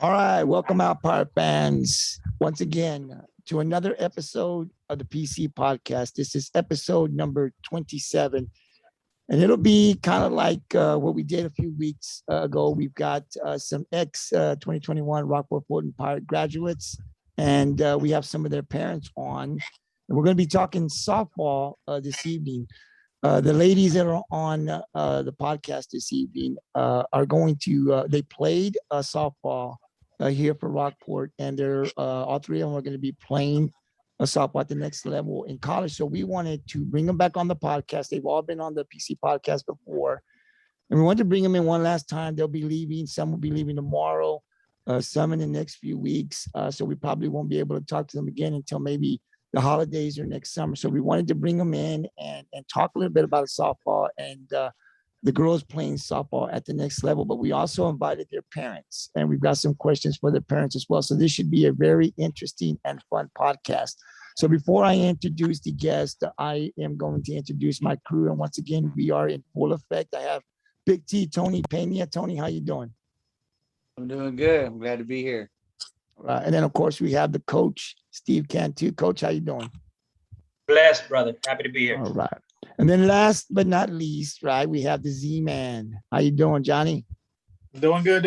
All right, welcome out, Pirate fans, once again to another episode of the PC Podcast. This is episode number 27, and it'll be kind of like what we did a few weeks ago. We've got some ex-2021 Rockport-Fulton Pirate graduates, and we have some of their parents on, and we're going to be talking softball this evening. The ladies that are on the podcast this evening are going to, they played softball here for Rockport, and they're all three of them are going to be playing softball at the next level in college. So we wanted to bring them back on the podcast. They've all been on the PC podcast before, and we wanted to bring them in one last time. They'll be leaving. Some will be leaving tomorrow, some in the next few weeks. So we probably won't be able to talk to them again until maybe the holidays or next summer. So we wanted to bring them in and talk a little bit about softball and the girls playing softball at the next level. But we also invited their parents, and we've got some questions for their parents as well. So this should be a very interesting and fun podcast. So before I introduce the guest, I am going to introduce my crew. And once again, we are in full effect. I have Big T, Tony Pena. Tony, how you doing? I'm doing good. I'm glad to be here. And then, of course, we have the coach, Steve Cantu. Coach, how you doing? Blessed, brother. Happy to be here. All right. And then last but not least, right, we have the Z-Man. How you doing, Johnny? Doing good.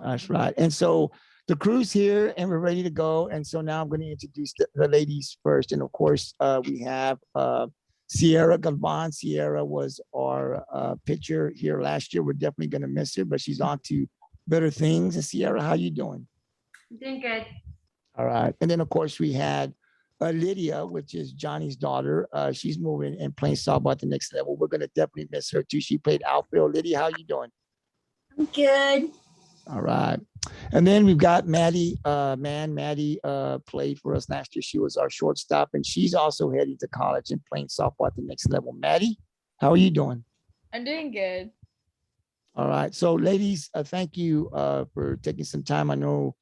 That's right. And so the crew's here, and we're ready to go. And so now I'm going to introduce the ladies first. And, of course, we have Siarah Galvan. Siarah was our pitcher here last year. We're definitely going to miss her, but she's on to better things. And Siarah, how you doing? Doing good. All right. And then, of course, we had Lydia, which is Johnny's daughter. She's moving and playing softball at the next level. We're going to definitely miss her, too. She played outfield. Lydia, how you doing? I'm good. All right. And then we've got Maddie Mann. Maddie played for us last year. She was our shortstop, and she's also heading to college and playing softball at the next level. Maddie, how are you doing? I'm doing good. All right. So, ladies, thank you for taking some time. I know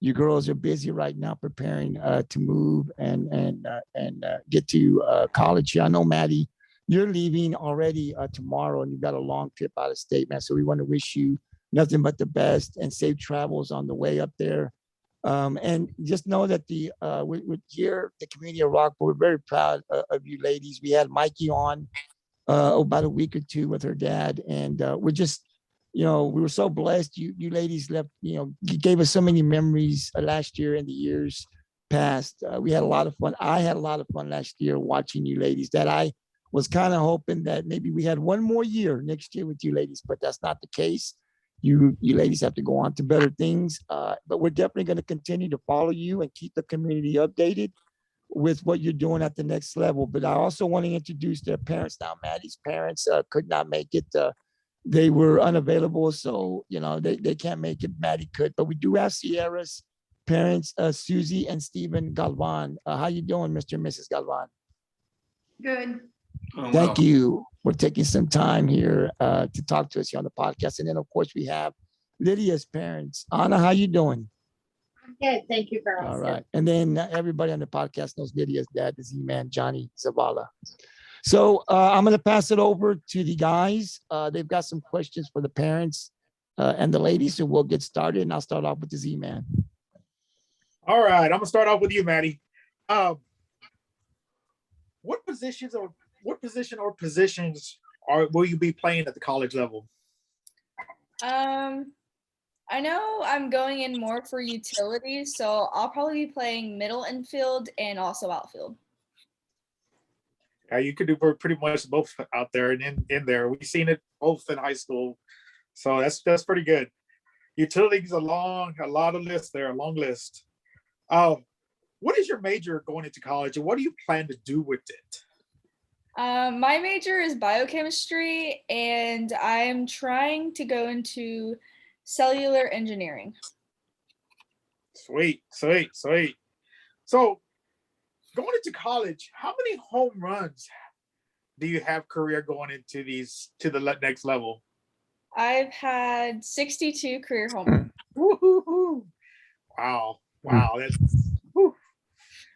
you girls are busy right now preparing to move and get to college. I know, Maddie, you're leaving already tomorrow, and you've got a long trip out of state, man. So we want to wish you nothing but the best and safe travels on the way up there. And just know that with here, the community of Rockport, we're very proud of you ladies. We had Mikey on about a week or two with her dad, and we're just, we were so blessed. You ladies left, you gave us so many memories last year and the years past. We had a lot of fun. I had a lot of fun last year watching you ladies, that I was kind of hoping that maybe we had one more year next year with you ladies, but that's not the case. You ladies have to go on to better things. But we're definitely going to continue to follow you and keep the community updated with what you're doing at the next level. But I also want to introduce their parents now. Maddie's parents could not make it. They were unavailable, so they can't make it. Maddie could, but we do have Siarah's parents, Susie and Stephen Galvan. How you doing, Mr. and Mrs. Galvan? Good. Thank you for taking some time here to talk to us here on the podcast. And then, of course, we have Lydia's parents. Anna, how you doing? I'm good. Thank you for asking. All right. And then everybody on the podcast knows Lydia's dad, the Z-Man, Johnny Zavala. So I'm going to pass it over to the guys. They've got some questions for the parents and the ladies, so we'll get started. And I'll start off with the Z-Man. All right, I'm gonna start off with you, Maddie. What position or positions will you be playing at the college level? I know I'm going in more for utilities, so I'll probably be playing middle infield and also outfield. You could do pretty much both out there and in there. We've seen it both in high school, so that's pretty good. Utilities a long list. What is your major going into college, and what do you plan to do with it? My major is biochemistry, and I'm trying to go into cellular engineering. Sweet. So, going into college, how many home runs do you have career going into to the next level? I've had 62 career home runs. Woo-hoo-hoo. Wow,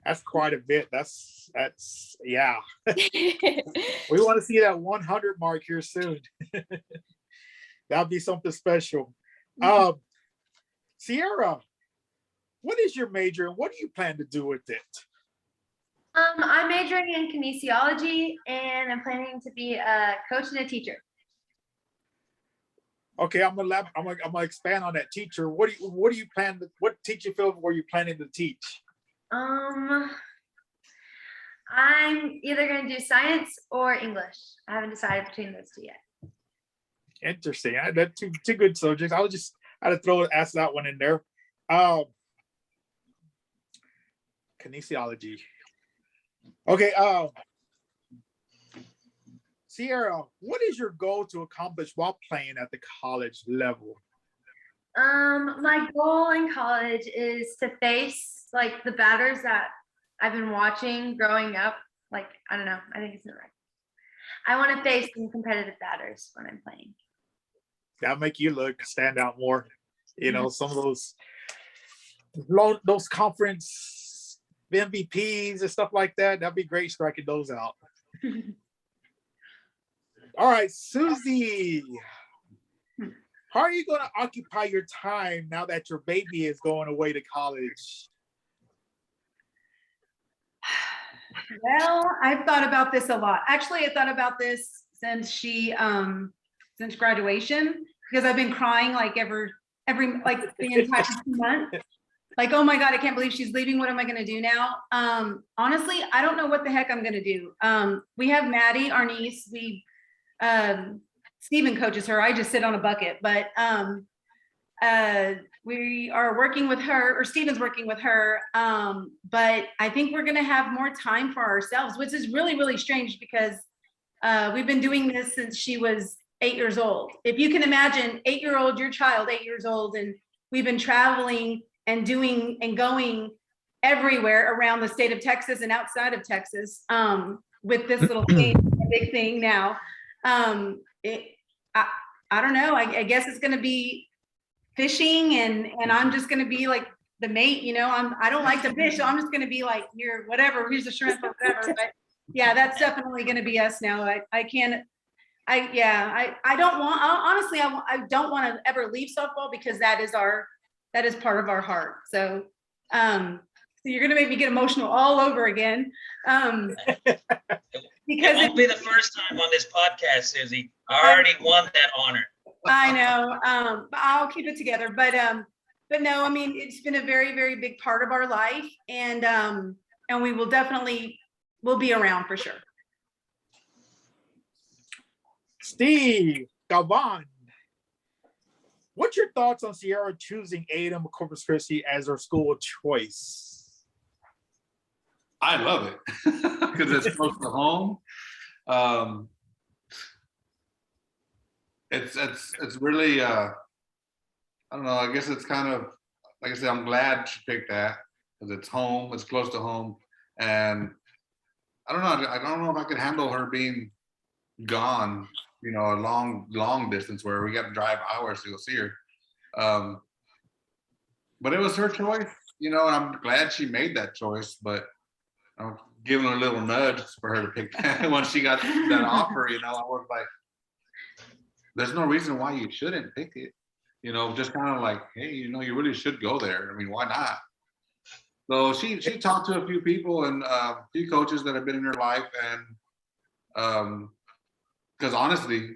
that's quite a bit. That's yeah. We want to see that 100 mark here soon. That'll be something special. Siarah, what is your major and what do you plan to do with it? I'm majoring in kinesiology and I'm planning to be a coach and a teacher. Okay, I'm gonna expand on that. Teacher, what do you plan to, what teaching field were you planning to teach? I'm either going to do science or English. I haven't decided between those two yet. Interesting. That's two good subjects. I had to ask that one in there. Kinesiology. Okay. Siarah, what is your goal to accomplish while playing at the college level? My goal in college is to face like the batters that I've been watching growing up. Like, I don't know. I think it's not right. I want to face some competitive batters when I'm playing. That'll make you stand out more. You know, some of those conference MVPs and stuff like that. That'd be great striking those out. All right, Susie. How are you going to occupy your time now that your baby is going away to college? Well, I've thought about this a lot. Actually, I thought about this since since graduation, because I've been crying like every like the entire 2 months. Like, oh my God, I can't believe she's leaving. What am I going to do now? Honestly, I don't know what the heck I'm going to do. We have Maddie, our niece. Steven coaches her. I just sit on a bucket, but we are working with her, or Steven's working with her. But I think we're going to have more time for ourselves, which is really, really strange because we've been doing this since she was 8 years old. If you can imagine 8-year-old, your child, 8 years old, and we've been traveling and doing and going everywhere around the state of Texas and outside of Texas with this little thing, a big thing now. I don't know. I guess it's going to be fishing and I'm just going to be like the mate, you know, I don't like to fish. So I'm just going to be like, here, whatever, here's the shrimp or whatever. But yeah, that's definitely going to be us now. I don't want to ever leave softball because that is part of our heart. So, so you're going to make me get emotional all over again. Because it won't be the first time on this podcast, Susie. I already won that honor. I know. I'll keep it together. But no, I mean, it's been a very, very big part of our life. And we we'll be around for sure. Steve Galvan, what's your thoughts on Siarah choosing A&M Corpus Christi as her school of choice? I love it because it's close to home. It's really I don't know. I guess it's kind of like I said. I'm glad she picked that because it's home. It's close to home, and I don't know. I don't know if I could handle her being gone. You know, a long distance where we got to drive hours to go see her. But it was her choice. You know, and I'm glad she made that choice. But I'm giving her a little nudge for her to pick that once she got that offer. You know, I was like, there's no reason why you shouldn't pick it. You know, just kind of like, hey, you know, you really should go there. I mean, why not? So she talked to a few people and a few coaches that have been in her life, and because honestly,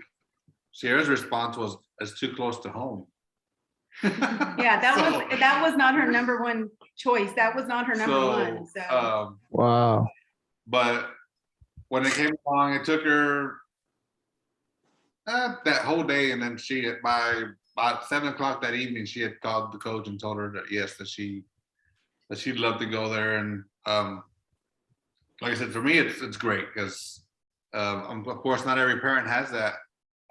Siarah's response was, "It's too close to home." Yeah, that was not her number one choice. That was not her number one. So wow. But when it came along, it took her that whole day, and then by about 7 o'clock that evening, she had called the coach and told her that yes, that she'd love to go there. And like I said, for me, it's great because of course not every parent has that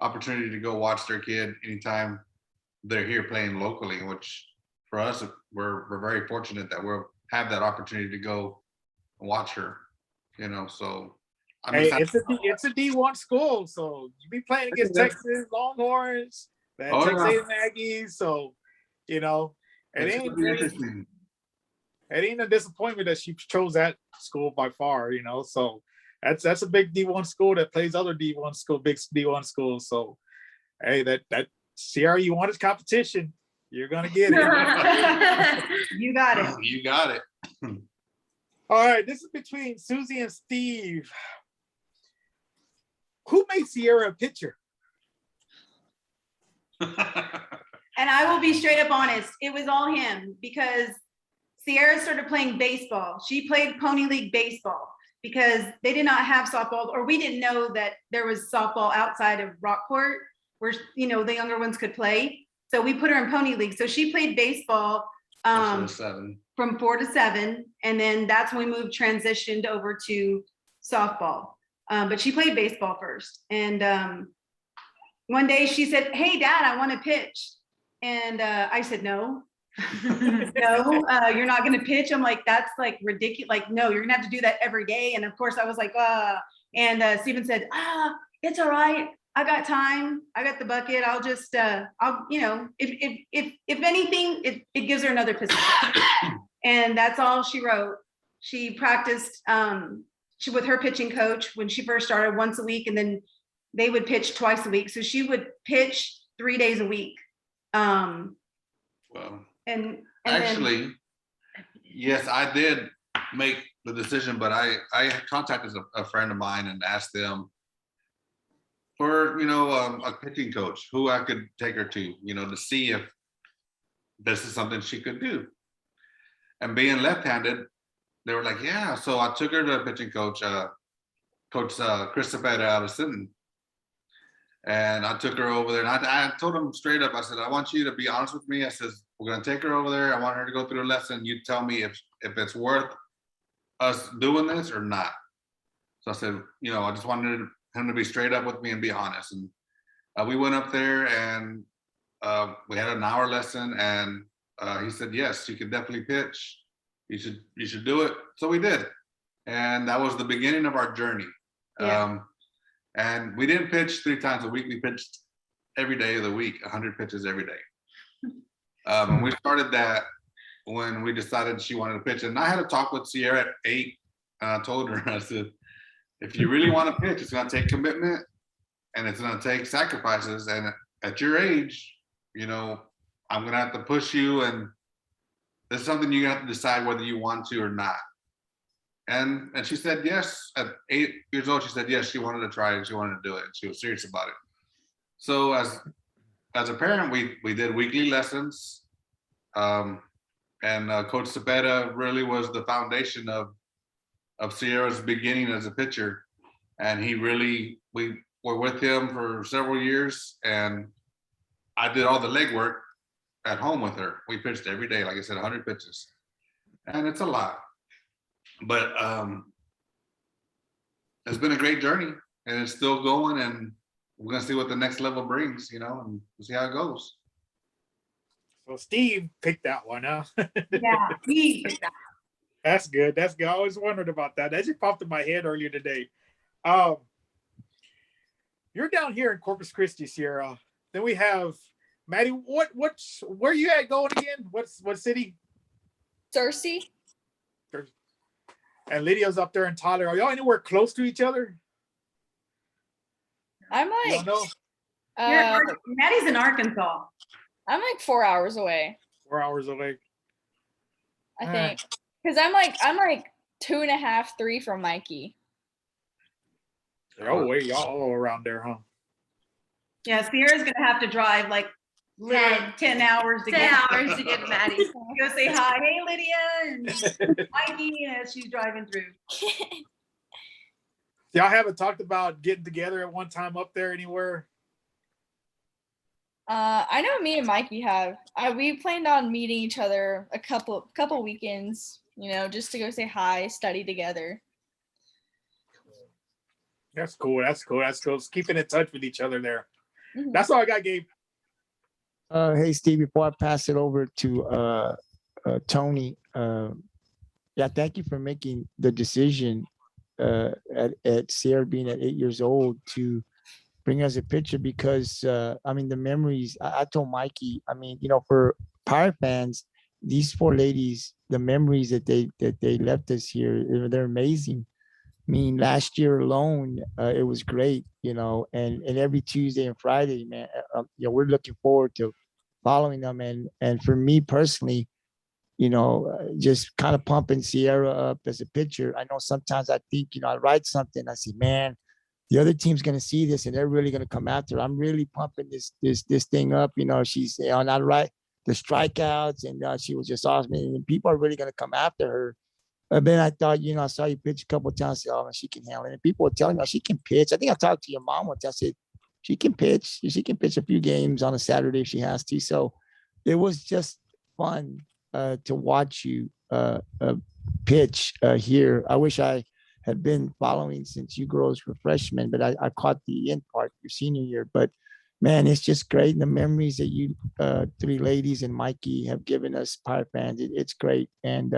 opportunity to go watch their kid anytime they're here playing locally, which for us, we're very fortunate that we'll have that opportunity to go and watch her, you know. So it's a D1 school, so you be playing against Texas Longhorns, Texas Aggies, so you know it ain't a disappointment that she chose that school by far, you know. So that's a big D1 school that plays other big D1 schools. So hey, that Siarah, you wanted competition. You're gonna get it. You got it. You got it. All right, this is between Susie and Steve. Who made Siarah a pitcher? And I will be straight up honest, it was all him because Siarah started playing baseball. She played Pony League baseball because they did not have softball, or we didn't know that there was softball outside of Rockport where, you know, the younger ones could play. So we put her in Pony League. So she played baseball from 4 to 7. And then that's when we transitioned over to softball. But she played baseball first. And one day she said, "Hey, Dad, I want to pitch." And I said, "No, no, you're not going to pitch." I'm like, "That's like ridiculous. Like, no, you're going to have to do that every day." And of course I was like, and Stephen said, "It's all right. I got time. I got the bucket. I'll just, I'll, you know, if anything, it gives her another position." And that's all she wrote. She practiced with her pitching coach when she first started once a week, and then they would pitch twice a week. So she would pitch 3 days a week. Well, and actually, yes, I did make the decision, but I contacted a friend of mine and asked them for, you know, a pitching coach who I could take her to, you know, to see if this is something she could do. And being left-handed, they were like, yeah. So I took her to a pitching coach, Coach Chris Cepeda out of Sinton. And I took her over there, and I told him straight up, I said, "I want you to be honest with me." I says, "We're going to take her over there. I want her to go through a lesson. You tell me if it's worth us doing this or not." So I said, you know, I just wanted him to be straight up with me and be honest. And we went up there, and we had an hour lesson, and he said, "Yes, you can definitely pitch. You should do it." So we did. And that was the beginning of our journey. Yeah. And we didn't pitch 3 times a week. We pitched every day of the week, 100 pitches every day. And we started that when we decided she wanted to pitch. And I had a talk with Siarah at 8. And I told her, I said, "If you really want to pitch, it's going to take commitment and it's going to take sacrifices. And at your age, you know, I'm going to have to push you. And it's something you're going to have to decide whether you want to or not." And she said yes. At 8 years old, she said yes, she wanted to try it, she wanted to do it. She was serious about it. So as a parent, we did weekly lessons. And Coach Cepeda really was the foundation of Siarah's beginning as a pitcher. And we were with him for several years, and I did all the legwork at home with her. We pitched every day, like I said, 100 pitches. And it's a lot. But it's been a great journey, and it's still going, and we're gonna see what the next level brings, you know, and we'll see how it goes. So Steve picked that one, huh? Yeah, he picked that. That's good. That's good. I always wondered about that. That just popped in my head earlier today. You're down here in Corpus Christi, Siarah. Then we have Maddie. Where you at going again? What city? Cersei. And Lydia's up there in Tyler. Are y'all anywhere close to each other? I'm like, Maddie's in Arkansas. I'm like 4 hours away. 4 hours away. I think. Because I'm like 2.5, 3 from Mikey. Oh wait, y'all all around there, huh? Yeah, Siarah's gonna have to drive like 10 hours to 10 hours to get Maddie. Go say hi, "Hey, Lydia," and Mikey as she's driving through. Y'all haven't talked about getting together at one time up there anywhere? I know me and Mikey have. We planned on meeting each other a couple weekends, you know, just to go say hi, study together. That's cool. It's keeping in touch with each other there. Mm-hmm. That's all I got, Gabe. Hey, Steve, before I pass it over to Tony, thank you for making the decision at Siarah being at 8 years old to bring us a picture, because I mean, the memories, I told Mikey, I mean, you know, for Pirate fans, these 4 ladies, the memories that they left us here, they're amazing. I mean, last year alone, it was great, you know, and every Tuesday and Friday, man, you know, we're looking forward to following them. And for me personally, just kind of pumping Siarah up as a pitcher. I know sometimes I think, I write something, I say, man, the other team's going to see this and they're really going to come after her. I'm really pumping this thing up. She's on that right, the strikeouts, and she was just awesome. And people are really going to come after her. But then I thought, I saw you pitch a couple of times. I said, oh, she can handle it. And people were telling me, she can pitch. I think I talked to your mom once. I said, she can pitch. She can pitch a few games on a Saturday if she has to. So it was just fun to watch you pitch here. I wish I had been following since you girls were freshmen, but I caught the end part your senior year. But man, it's just great. And the memories that you three ladies and Mikey have given us Pirate fans, it's great. And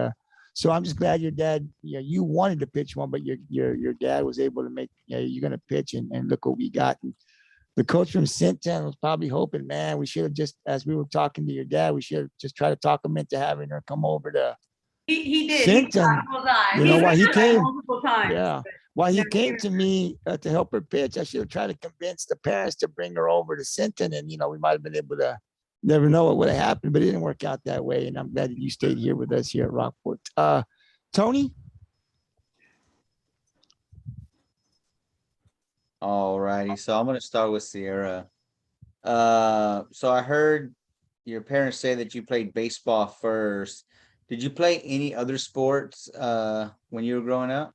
so I'm just glad your dad, you wanted to pitch one, but your dad was able to make, you're going to pitch, and look what we got. And the coach from Sinton was probably hoping, man, we should have just, as we were talking to your dad, we should have just tried to talk him into having her come over to He did. Sinton. Why he came, multiple times. yeah, why he came to me to help her pitch. I should have tried to convince the parents to bring her over to Sinton, and we might have been able to. Never know what would have happened, but it didn't work out that way. And I'm glad that you stayed here with us here at Rockport. Tony? All righty. So I'm going to start with Siarah. So I heard your parents say that you played baseball first. Did you play any other sports when you were growing up?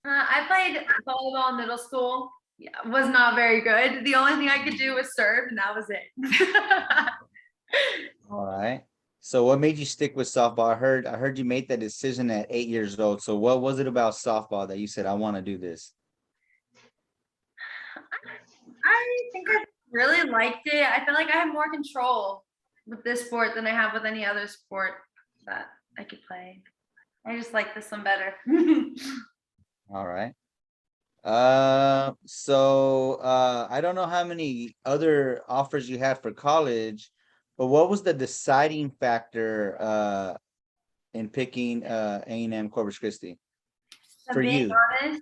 I played volleyball in middle school. Yeah, was not very good. The only thing I could do was serve, and that was it. All right. So what made you stick with softball? I heard you made that decision at 8 years old. So what was it about softball that you said, I want to do this? I think I really liked it. I feel like I have more control with this sport than I have with any other sport that I could play. I just like this one better. All right. So I don't know how many other offers you had for college, but what was the deciding factor in picking A&M Corpus Christi for being you? honest,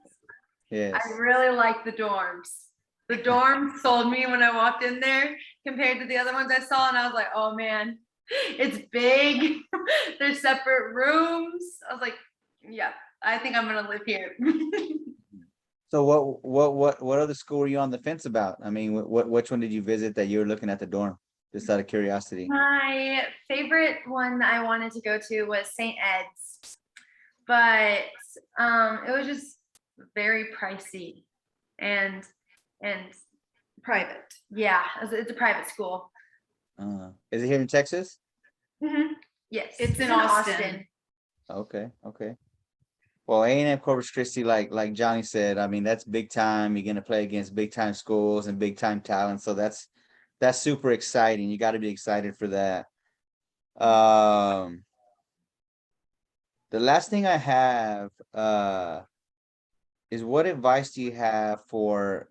Yes. I really like the dorms. The dorms sold me when I walked in there compared to the other ones I saw, and I was like, oh man, it's big. There's separate rooms. I was like, yeah, I think I'm gonna live here. So what other school were you on the fence about? I mean, which one did you visit that you were looking at the dorm? Just out of curiosity. My favorite one that I wanted to go to was St. Ed's, but it was just very pricey and private. Yeah, it's a private school. Is it here in Texas? Mm-hmm. Yes, It's in Austin. Okay. Well, A&M Corpus Christi, like Johnny said, I mean, that's big time. You're gonna play against big time schools and big time talent, so that's super exciting. You got to be excited for that. The last thing I have is, what advice do you have for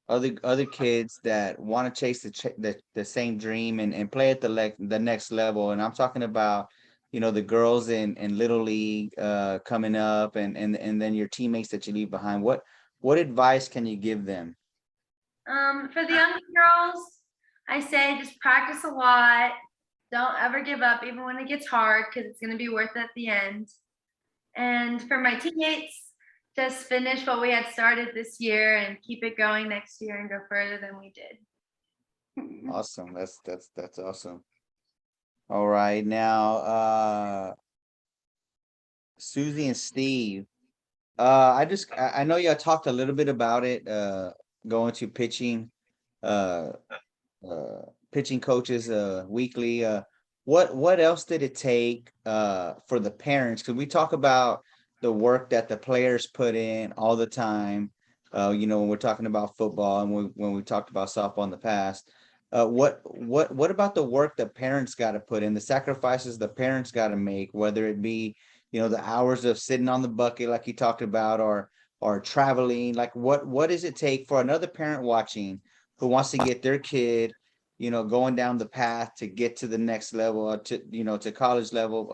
other kids that want to chase the same dream and play at the next level? And I'm talking about, the girls in Little League coming up, and then your teammates that you leave behind. What advice can you give them? For the young girls, I say just practice a lot. Don't ever give up, even when it gets hard, because it's going to be worth it at the end. And for my teammates, just finish what we had started this year and keep it going next year and go further than we did. Awesome. That's awesome. All right. Now, Susie and Steve, I know y'all talked a little bit about it, going to pitching coaches weekly. What else did it take for the parents? Because we talk about the work that the players put in all the time, when we're talking about football and when we talked about softball in the past. What about the work the parents got to put in, the sacrifices the parents got to make, whether it be, the hours of sitting on the bucket like you talked about, or traveling? Like what does it take for another parent watching who wants to get their kid, going down the path to get to the next level, to college level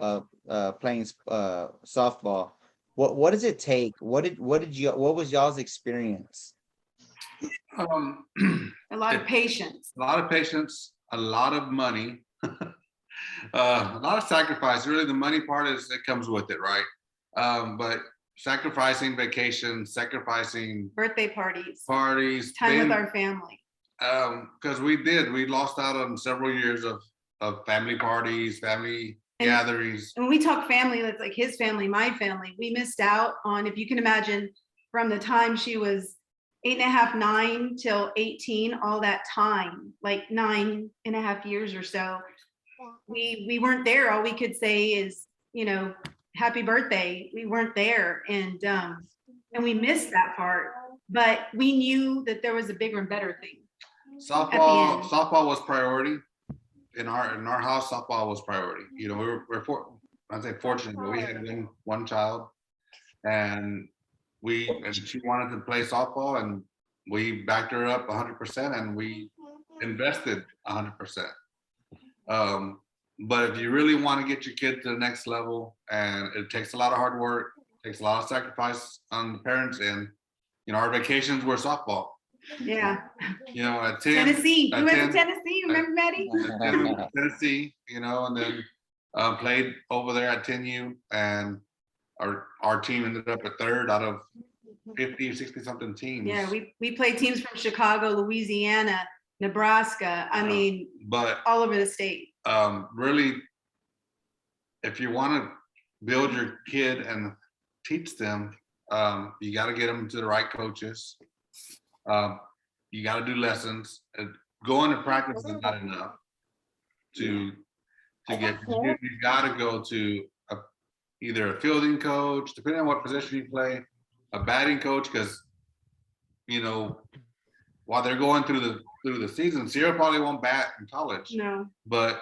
of playing softball? What does it take? What was y'all's experience? A lot of patience. A lot of patience. a lot of money, a lot of sacrifice. Really, the money part it comes with it, right? But sacrificing vacations, sacrificing birthday parties, time with our family. Because we lost out on several years of family parties, family gatherings. And when we talk family, that's like his family, my family. We missed out on, if you can imagine, from the time she was 8.5, 9 till 18, all that time, like 9.5 years or so, we weren't there. All we could say is, happy birthday. We weren't there, and we missed that part. But we knew that there was a bigger and better thing. Softball was priority in our house. Softball was priority. I'd say fortunate, but we had one child, and she wanted to play softball, and we backed her up 100%, and we invested 100%. But if you really want to get your kid to the next level, and it takes a lot of hard work, takes a lot of sacrifice on the parents' end. Our vacations were softball. Yeah. At 10, Tennessee. You went to Tennessee, remember, Maddie? Tennessee, and then played over there at 10U, and our team ended up at third out of 50 or 60 something teams. Yeah, we played teams from Chicago, Louisiana, Nebraska. But all over the state. Really, if you want to build your kid and teach them, you got to get them to the right coaches. You got to do lessons. Going to practice is not enough to get. You got to go to either a fielding coach, depending on what position you play, a batting coach, because while they're going through the season, Siarah probably won't bat in college. No. But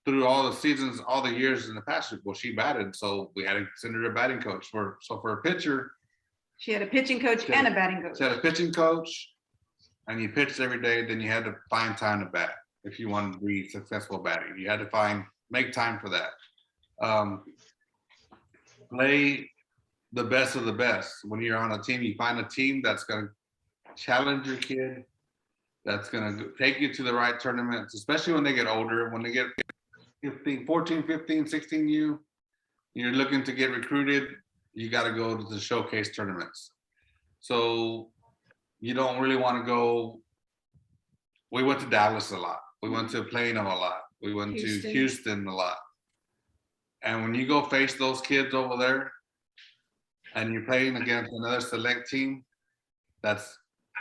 through all the seasons, all the years in the past, she batted, so we had to send her a batting coach. For a pitcher, she had a pitching coach and a batting coach. She had a pitching coach, and you pitched every day. Then you had to find time to bat if you wanted to be successful batting. You had to make time for that. Play the best of the best. When you're on a team, you find a team that's going to challenge your kid, that's going to take you to the right tournaments, especially when they get older. When they get 14, 15, 16, you're looking to get recruited, you got to go to the showcase tournaments. So you don't really want to go. We went to Dallas a lot. We went to Plano a lot. We went to Houston a lot. And when you go face those kids over there and you're playing against another select team that's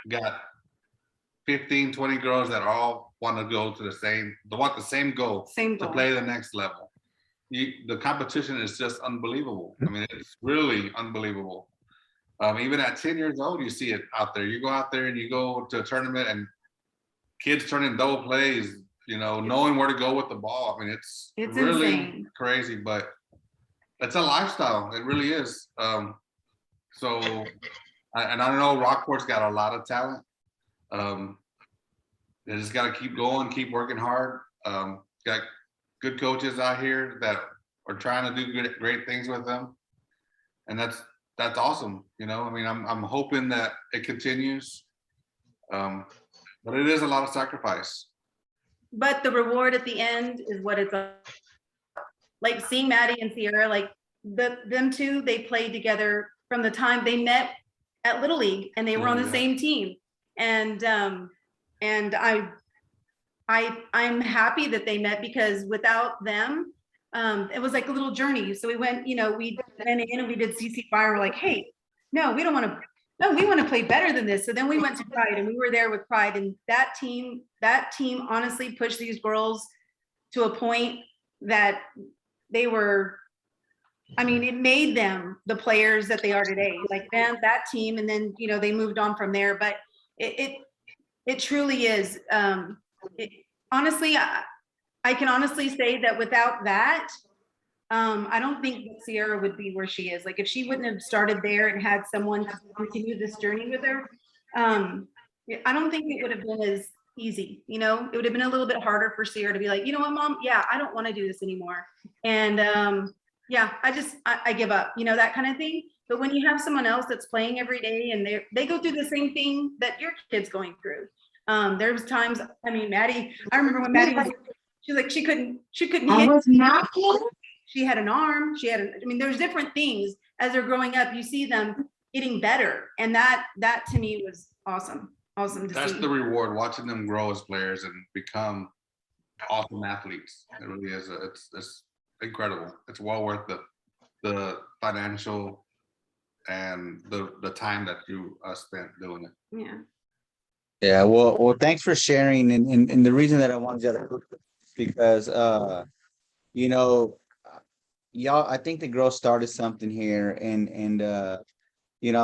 got 15, 20 girls that all want to go to the same goal to play the next level. The competition is just unbelievable. It's really unbelievable. Even at 10 years old, you see it out there. You go out there and you go to a tournament and kids turning double plays, knowing where to go with the ball. It's really insane. Crazy, but it's a lifestyle. It really is. And I know Rockport's got a lot of talent. They just got to keep going, keep working hard. Got good coaches out here that are trying to do great things with them, and that's awesome. I'm hoping that it continues, but it is a lot of sacrifice. But the reward at the end is what it's like. Seeing Maddie and Siarah, like them two, they played together from the time they met at Little League, and they were on the same team. And I'm happy that they met, because without them, it was like a little journey. So we went in and we did CC Fire. We're like, hey, no, we want to play better than this. So then we went to Pride, and we were there with Pride, and that team honestly pushed these girls to a point that they were, it made them the players that they are today. Like that team, and then they moved on from there. But it truly is. Honestly, I can honestly say that without that, I don't think that Siarah would be where she is. Like if she wouldn't have started there and had someone to continue this journey with her, I don't think it would have been as easy. It would have been a little bit harder for Siarah to be like, you know what, Mom? Yeah, I don't want to do this anymore. And I give up, that kind of thing. But when you have someone else that's playing every day and they go through the same thing that your kid's going through, There was times, I mean, Maddie, I remember when Maddie was, she's like, she couldn't I hit. was knocking. She had an arm, I mean, there's different things as they're growing up, you see them getting better. And that to me was awesome to see. That's the reward, watching them grow as players and become awesome athletes. It really is. It's incredible. It's well worth the financial and the time that you spent doing it. Yeah. Yeah, well, thanks for sharing. And the reason that I wanted you to, because you know, y'all, I think the girls started something here, and I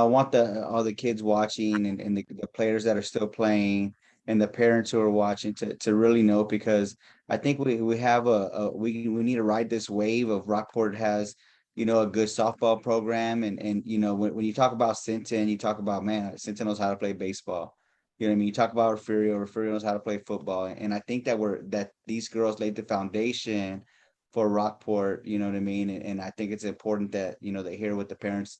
want all the kids watching and the players that are still playing and the parents who are watching to really know, because I think we have we need to ride this wave of Rockport has, a good softball program, and when you talk about Sinton, you talk about, man, Sinton knows how to play baseball. You know what I mean? You talk about Refugio knows how to play football. And I think that these girls laid the foundation for Rockport, you know what I mean? And I think it's important that, they hear what the parents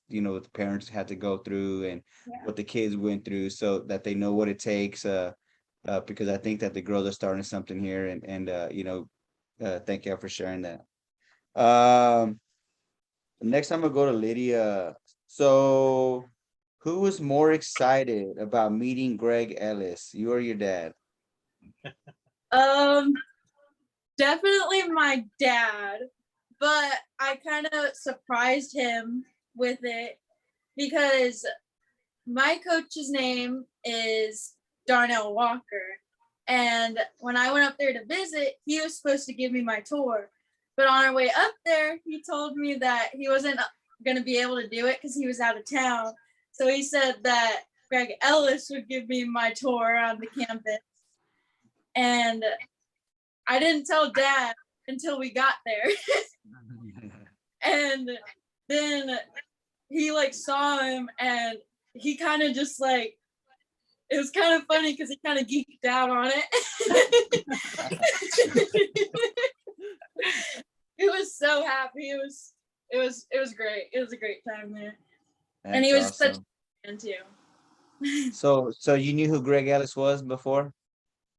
had to go through and what the kids went through, so that they know what it takes. Because I think that the girls are starting something here, and thank you for sharing that. Next I'm gonna go to Lydia. So who was more excited about meeting Greg Ellis, you or your dad? Definitely my dad, but I kind of surprised him with it because my coach's name is Darnell Walker. And when I went up there to visit, he was supposed to give me my tour. But on our way up there, he told me that he wasn't going to be able to do it because he was out of town. So he said that Greg Ellis would give me my tour on the campus. And I didn't tell Dad until we got there. And then he saw him, and he kind of just it was kind of funny because he kind of geeked out on it. He was so happy. It was great. It was a great time there. That's and he was awesome. such a fan too. So you knew who Greg Ellis was before?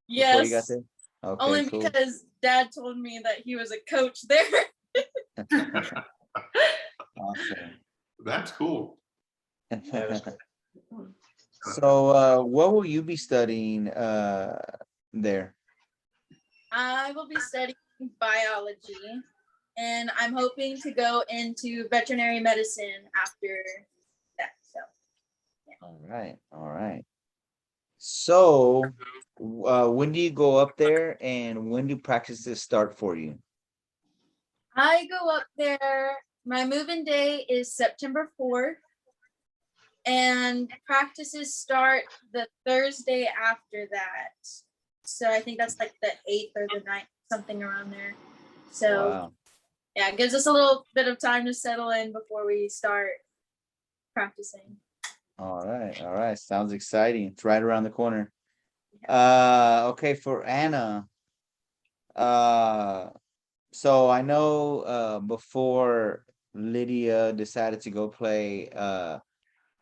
Yes. Before you got there? Okay, only cool. because Dad told me that he was a coach there. Awesome. That's cool. So what will you be studying there? I will be studying biology, and I'm hoping to go into veterinary medicine after that. So, yeah. All right. So when do you go up there, and when do practices start for you? I go up there, my move-in day is September 4th, and practices start the Thursday after that. So I think that's the 8th or the 9th, something around there. So Wow. Yeah, it gives us a little bit of time to settle in before we start practicing. All right. Sounds exciting. It's right around the corner. Okay, for Anna. So I know before Lydia decided to go play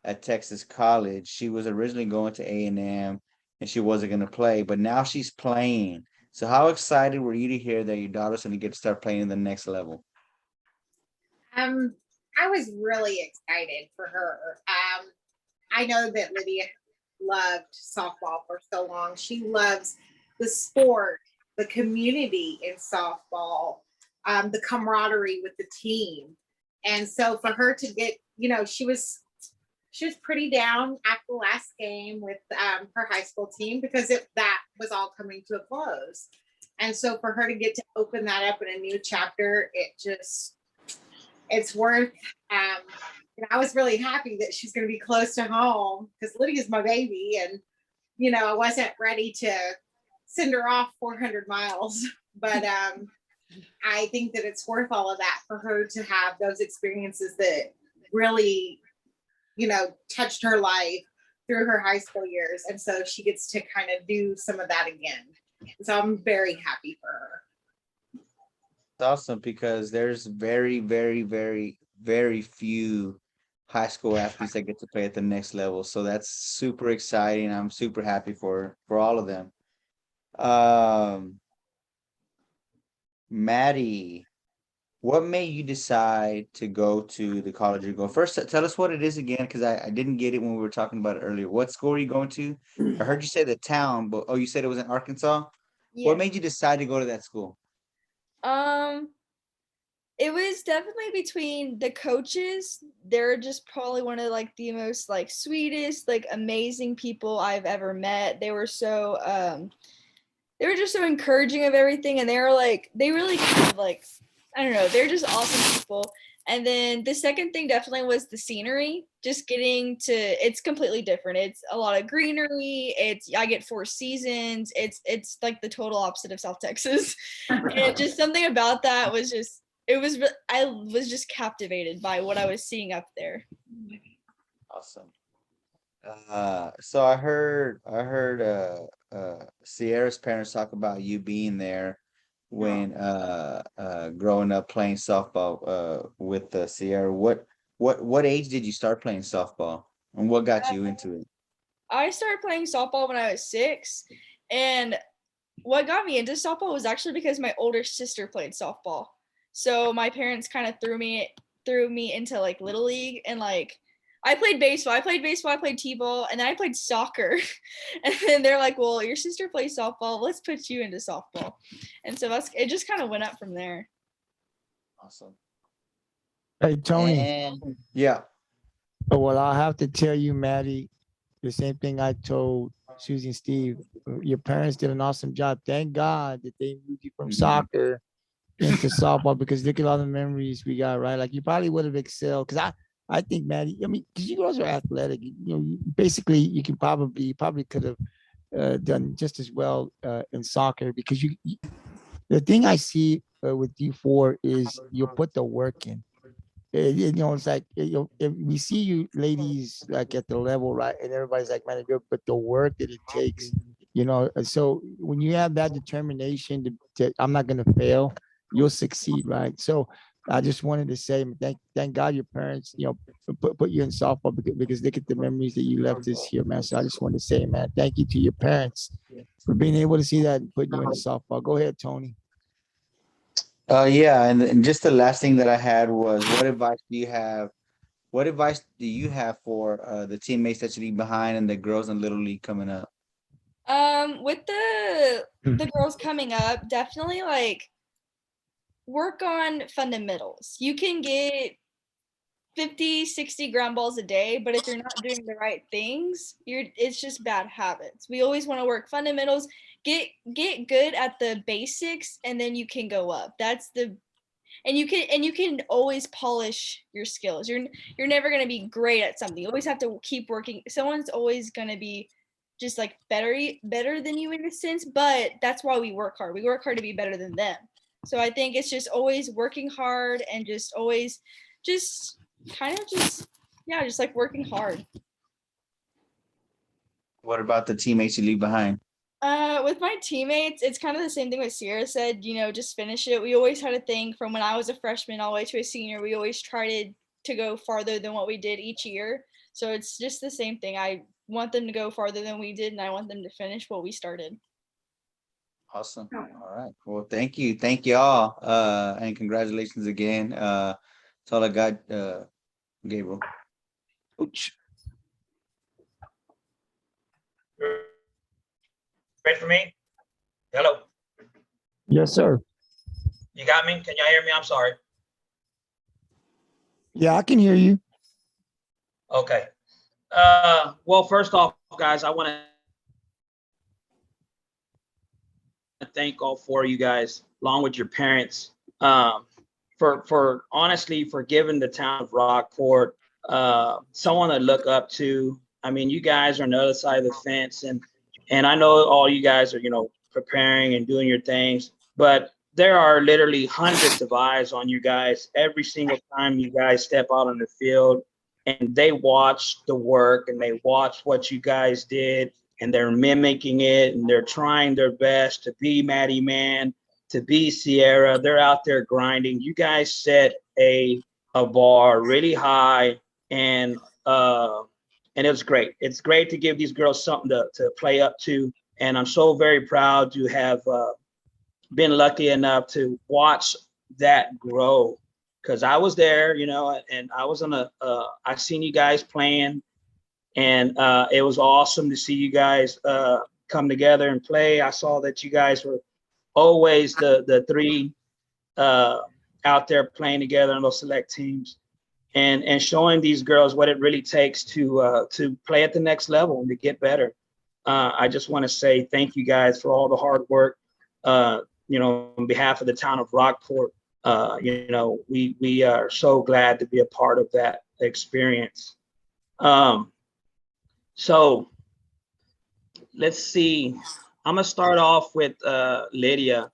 at Texas College, she was originally going to A&M and she wasn't going to play, but now she's playing. So how excited were you to hear that your daughter's going to get to start playing in the next level? I was really excited for her. I know that Lydia loved softball for so long. She loves the sport, the community in softball, the camaraderie with the team. And so for her to get, she was pretty down after the last game with her high school team because that was all coming to a close. And so for her to get to open that up in a new chapter, it's worth, I was really happy that she's going to be close to home because Lydia's my baby. And, I wasn't ready to send her off 400 miles, but I think that it's worth all of that for her to have those experiences that really, touched her life through her high school years. And so she gets to kind of do some of that again. So I'm very happy for her. It's awesome because there's very, very, very, very few high school athletes that get to play at the next level. So that's super exciting. I'm super happy for all of them. Maddie, what made you decide to go to the college you go? First, tell us what it is again, because I didn't get it when we were talking about it earlier. What school are you going to? I heard you say the town, but you said it was in Arkansas. Yeah. What made you decide to go to that school? It was definitely between the coaches. They're just probably one of like the most like sweetest, like amazing people I've ever met. They were just so encouraging of everything, and they really kind of like, I don't know, they're just awesome people. And then the second thing definitely was the scenery. Just it's completely different. It's a lot of greenery. I get 4 seasons. It's like the total opposite of South Texas. And just something about that was just, I was just captivated by what I was seeing up there. Awesome. So I heard Siarah's parents talk about you being there when growing up playing softball with Siarah. What age did you start playing softball, and what got you into it? I started playing softball when I was 6, and what got me into softball was actually because my older sister played softball. So my parents kind of threw me into like little league, and like I played baseball, I played t-ball, and then I played soccer. And then they're like, well, your sister plays softball, let's put you into softball. And so it just kind of went up from there. Awesome. Hey, Tony. And yeah. Well, I'll have to tell you, Maddie, the same thing I told Susie and Steve. Your parents did an awesome job. Thank God that they moved you from soccer into softball, because look at all the memories we got, right? Like you probably would have excelled, because I think, Maddie, I mean, because you girls are athletic, basically you probably could have done just as well in soccer, because the thing I see with you four is you'll put the work in. It's like if we see you ladies like at the level, right, and everybody's like, man, good, but the work that it takes, so when you have that determination to I'm not gonna fail, you'll succeed, right? So I just wanted to say thank God your parents, put you in softball, because look at the memories that you left us here, man. So I just wanted to say, man, thank you to your parents for being able to see that and putting you into softball. Go ahead, Tony. Yeah, and just the last thing that I had was, what advice do you have for the teammates that you leave behind and the girls in Little League coming up? With the girls coming up, definitely like work on fundamentals. You can get 50, 60 ground balls a day, but if you're not doing the right things, it's just bad habits. We always want to work fundamentals, get good at the basics, and then you can go up. And you can always polish your skills. You're never going to be great at something. You always have to keep working. Someone's always going to be just like better than you in a sense, but that's why we work hard. We work hard to be better than them. So I think it's just always working hard, and just always just like working hard. What about the teammates you leave behind? With my teammates, it's kind of the same thing what Siarah said, just finish it. We always had a thing from when I was a freshman all the way to a senior. We always tried to go farther than what we did each year. So it's just the same thing. I want them to go farther than we did, and I want them to finish what we started. Awesome. All right. Well, thank you. Thank you all. And congratulations again. That's all I got, Gabriel. Ouch. Ready for me? Hello. Yes, sir. You got me? Can y'all hear me? I'm sorry. Yeah, I can hear you. Okay. Well, first off, guys, I want to thank all 4 of you guys, along with your parents, for honestly for giving the town of Rockport someone to look up to. I mean, you guys are on the other side of the fence, and I know all you guys are, preparing and doing your things, but there are literally hundreds of eyes on you guys every single time you guys step out on the field, and they watch the work and they watch what you guys did, and they're mimicking it, and they're trying their best to be Maddie Mann, to be Siarah. They're out there grinding. You guys set a bar really high, and it was great. It's great to give these girls something to play up to, and I'm so very proud to have been lucky enough to watch that grow, because I was there, and I was I seen you guys playing, and it was awesome to see you guys come together and play. I saw that you guys were always the three out there playing together in those select teams, and showing these girls what it really takes to play at the next level and to get better. I just want to say thank you guys for all the hard work. On behalf of the town of Rockport, we are so glad to be a part of that experience. So let's see. I'm gonna start off with Lydia.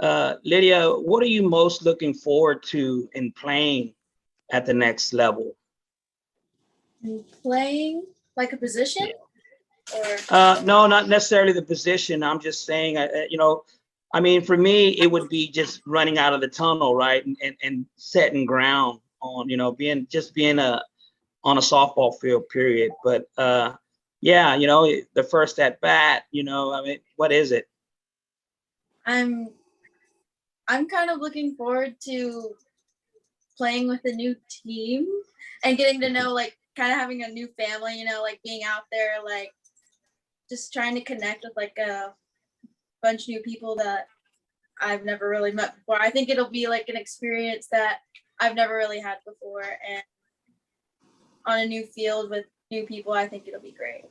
Lydia, what are you most looking forward to in playing at the next level? Playing like a position? Or No, not necessarily the position. I'm just saying, for me, it would be just running out of the tunnel, right? And setting ground on, being on a softball field, period. But the first at bat, what is it? I'm kind of looking forward to playing with a new team and getting to know, like, kind of having a new family, like being out there, like just trying to connect with like a bunch of new people that I've never really met before. I think it'll be like an experience that I've never really had before, and on a new field with new people, I think it'll be great.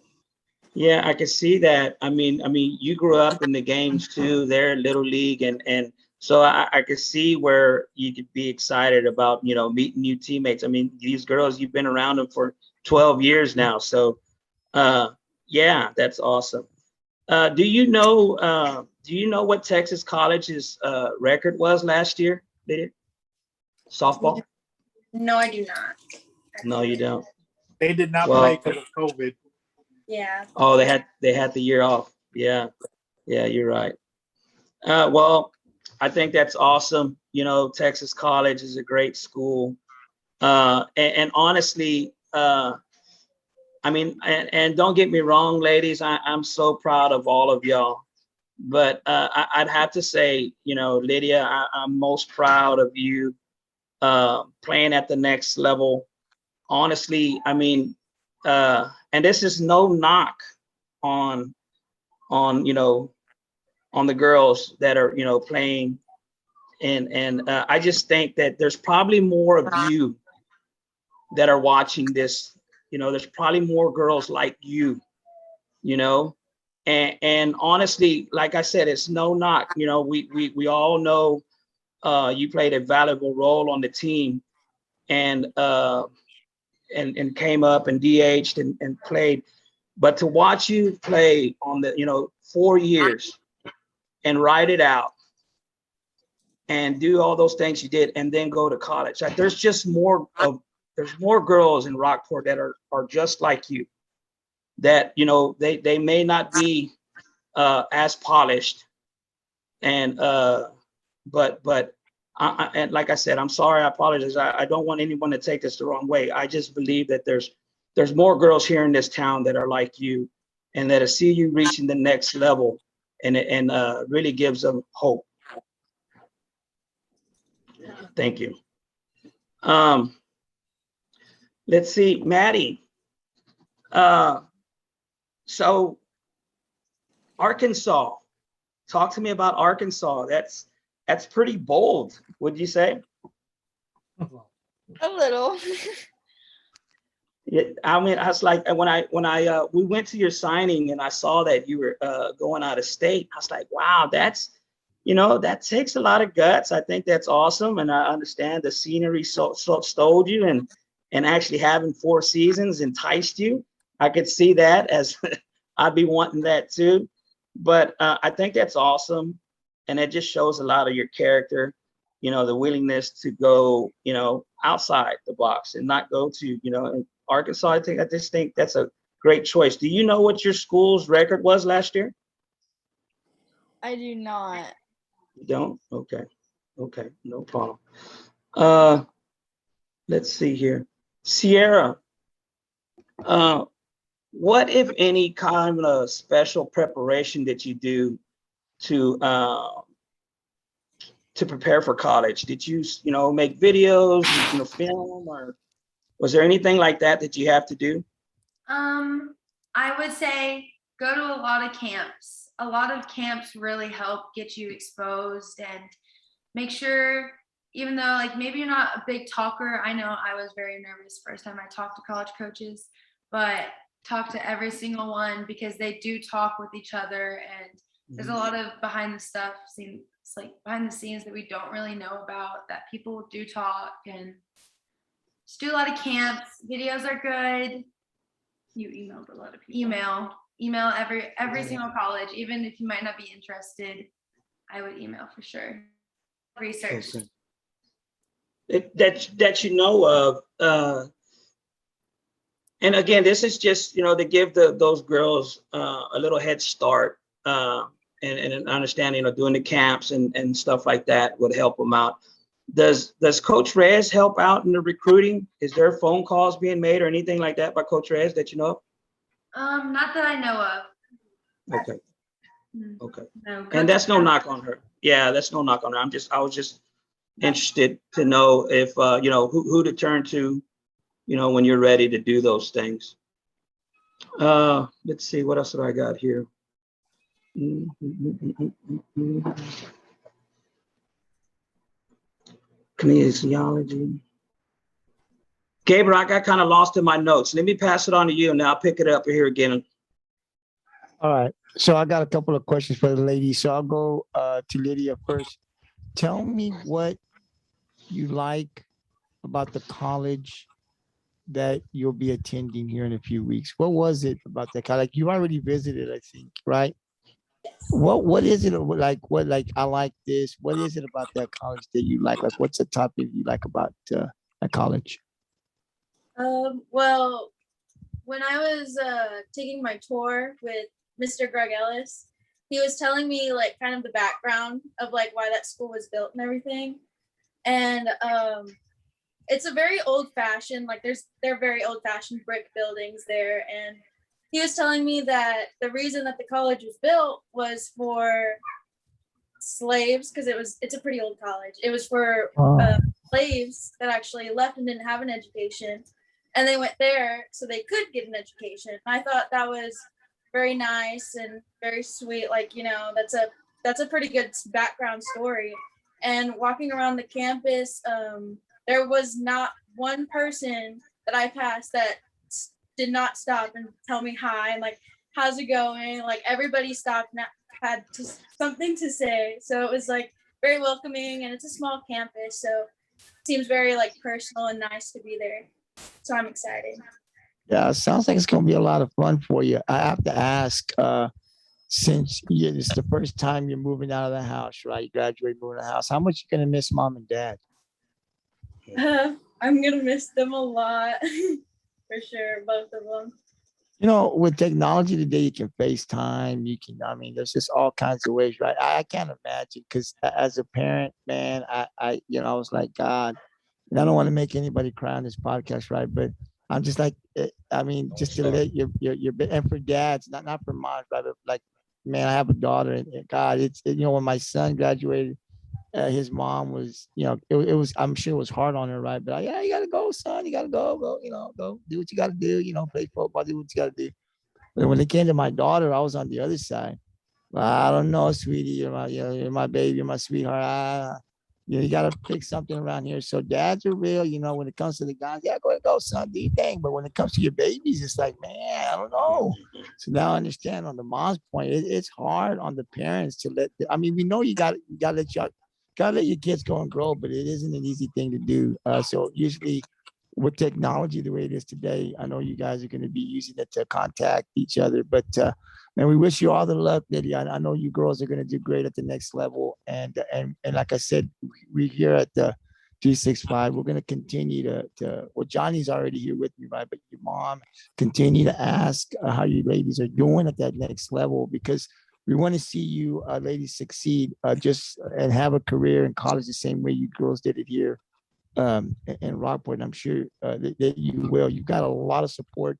Yeah, I can see that. I mean, you grew up in the games too, there, Little League, and so I could see where you could be excited about, meeting new teammates. I mean, these girls, you've been around them for 12 years now. So, yeah, that's awesome. Do you know what Texas College's record was last year? Did it? Softball? No, I do not. No, you don't. They did not play because of COVID. Yeah. Oh, they had the year off. Yeah, you're right. Well, I think that's awesome. Texas College is a great school. And honestly, and don't get me wrong, ladies, I'm so proud of all of y'all. But I'd have to say, Lydia, I'm most proud of you playing at the next level. Honestly, and this is no knock on the girls that are playing, and I just think that there's probably more of you that are watching this. There's probably more girls like you, and honestly, like I said, it's no knock. We all know you played a valuable role on the team, and came up and DH'd and played. But to watch you play on the 4 years and ride it out and do all those things you did and then go to college, like, there's just there's more girls in Rockport that are just like you, that they may not be as polished, and but and like I said, I'm sorry, I apologize. I don't want anyone to take this the wrong way. I just believe that there's more girls here in this town that are like you, and that see you reaching the next level, and really gives them hope. Thank you. Let's see, Maddie. So Arkansas, talk to me about Arkansas. That's pretty bold, would you say? A little. Yeah, I was like, when we went to your signing and I saw that you were going out of state, I was like, wow, that takes a lot of guts. I think that's awesome, and I understand the scenery stole you, and actually having 4 seasons enticed you. I could see that, as I'd be wanting that too. But I think that's awesome, and it just shows a lot of your character. The willingness to go, outside the box and not go to, in Arkansas. I just think that's a great choice. Do you know what your school's record was last year? I do not. You don't? Okay, no problem. Let's see here. Siarah, what, if any, kind of special preparation did you do to prepare for college? Did you, make videos, film, or was there anything like that you have to do? I would say go to a lot of camps. A lot of camps really help get you exposed, and make sure, even though like maybe you're not a big talker, I know I was very nervous first time I talked to college coaches, but talk to every single one, because they do talk with each other, and there's a lot of behind the scenes that we don't really know about, that people do talk, and just do a lot of camps. Videos are good. You emailed a lot of people. Email every single college, even if you might not be interested. I would email for sure. Research. Okay. That you know of. And again, this is just, to give those girls a little head start, and an understanding of doing the camps and stuff like that would help them out. Does Coach Reyes help out in the recruiting? Is there phone calls being made or anything like that by Coach Reyes that you know of? Not that I know of. Okay. Okay. No, And that's no knock on her. Yeah, that's no knock on her. I was just interested to know if who to turn to, when you're ready to do those things. Let's see, what else do I got here? Kinesiology. Gabriel, I got kind of lost in my notes. Let me pass it on to you, and I'll pick it up here again. All right. So I got a couple of questions for the ladies. So I'll go to Lydia first. Tell me what you like about the college that you'll be attending here in a few weeks. What was it about that college? Like, you already visited, I think, right? What is it like? What, like, I like this. What is it about that college that you like? Like, what's the topic you like about that college? Well, when I was taking my tour with Mr. Greg Ellis, he was telling me like kind of the background of like why that school was built and everything. And it's a very old-fashioned, like they're very old-fashioned brick buildings there. And he was telling me that the reason that the college was built was for slaves, because it's a pretty old college. It was for slaves that actually left and didn't have an education, and they went there so they could get an education. I thought that was very nice and very sweet. Like, that's a pretty good background story. And walking around the campus, there was not one person that I passed that did not stop and tell me hi and like, how's it going? Like, everybody stopped and had something to say. So it was like very welcoming, and it's a small campus, so it seems very like personal and nice to be there. So I'm excited. Yeah, it sounds like it's going to be a lot of fun for you. I have to ask, since it's the first time you're moving out of the house, right? You graduate, moving out of the house. How much you going to miss mom and dad? I'm going to miss them a lot, for sure, both of them. With technology today, you can FaceTime. There's just all kinds of ways, right? I can't imagine, because as a parent, man, I was like, God, and I don't want to make anybody cry on this podcast, right? But I'm just like, just to let your and for dads, not for moms, right? But like, man, I have a daughter, and God, it's when my son graduated, his mom was, it was, I'm sure it was hard on her, right? But yeah, you gotta go, son, you gotta go, go do what you gotta do, play football, do what you gotta do. But when it came to my daughter, I was on the other side. Well, I don't know, sweetie, you're my baby, you're my sweetheart. You got to pick something around here. So dads are real, when it comes to the guys. Yeah, go ahead, go, son, do your thing. But when it comes to your babies, it's like, man, I don't know. So now I understand on the mom's point, it's hard on the parents to we know you got to let your kids go and grow, but it isn't an easy thing to do. So usually with technology the way it is today, I know you guys are going to be using it to contact each other. But man, we wish you all the luck, Lydia. I know you girls are going to do great at the next level. And like I said, we here at the 365, we're going to continue to well, Johnny's already here with me, right? But your mom, continue to ask how you ladies are doing at that next level, because we want to see you ladies succeed and have a career in college the same way you girls did it here. in Rockport. And I'm sure that you will. You've got a lot of support,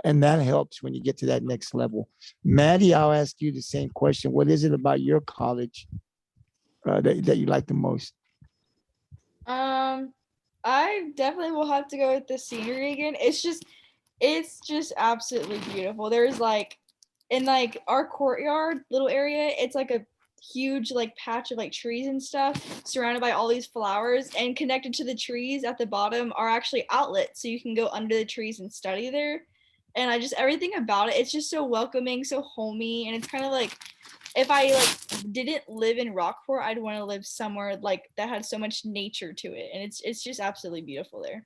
and that helps when you get to that next level. Maddie, I'll ask you the same question. What is it about your college that you like the most? I definitely will have to go with the scenery again. It's just absolutely beautiful. There's like in like our courtyard little area, it's like a huge like patch of like trees and stuff surrounded by all these flowers, and connected to the trees at the bottom are actually outlets, so you can go under the trees and study there. And I just everything about it, it's just so welcoming, so homey, and it's kind of like if I like didn't live in Rockport, I'd want to live somewhere like that had so much nature to it, and it's just absolutely beautiful there.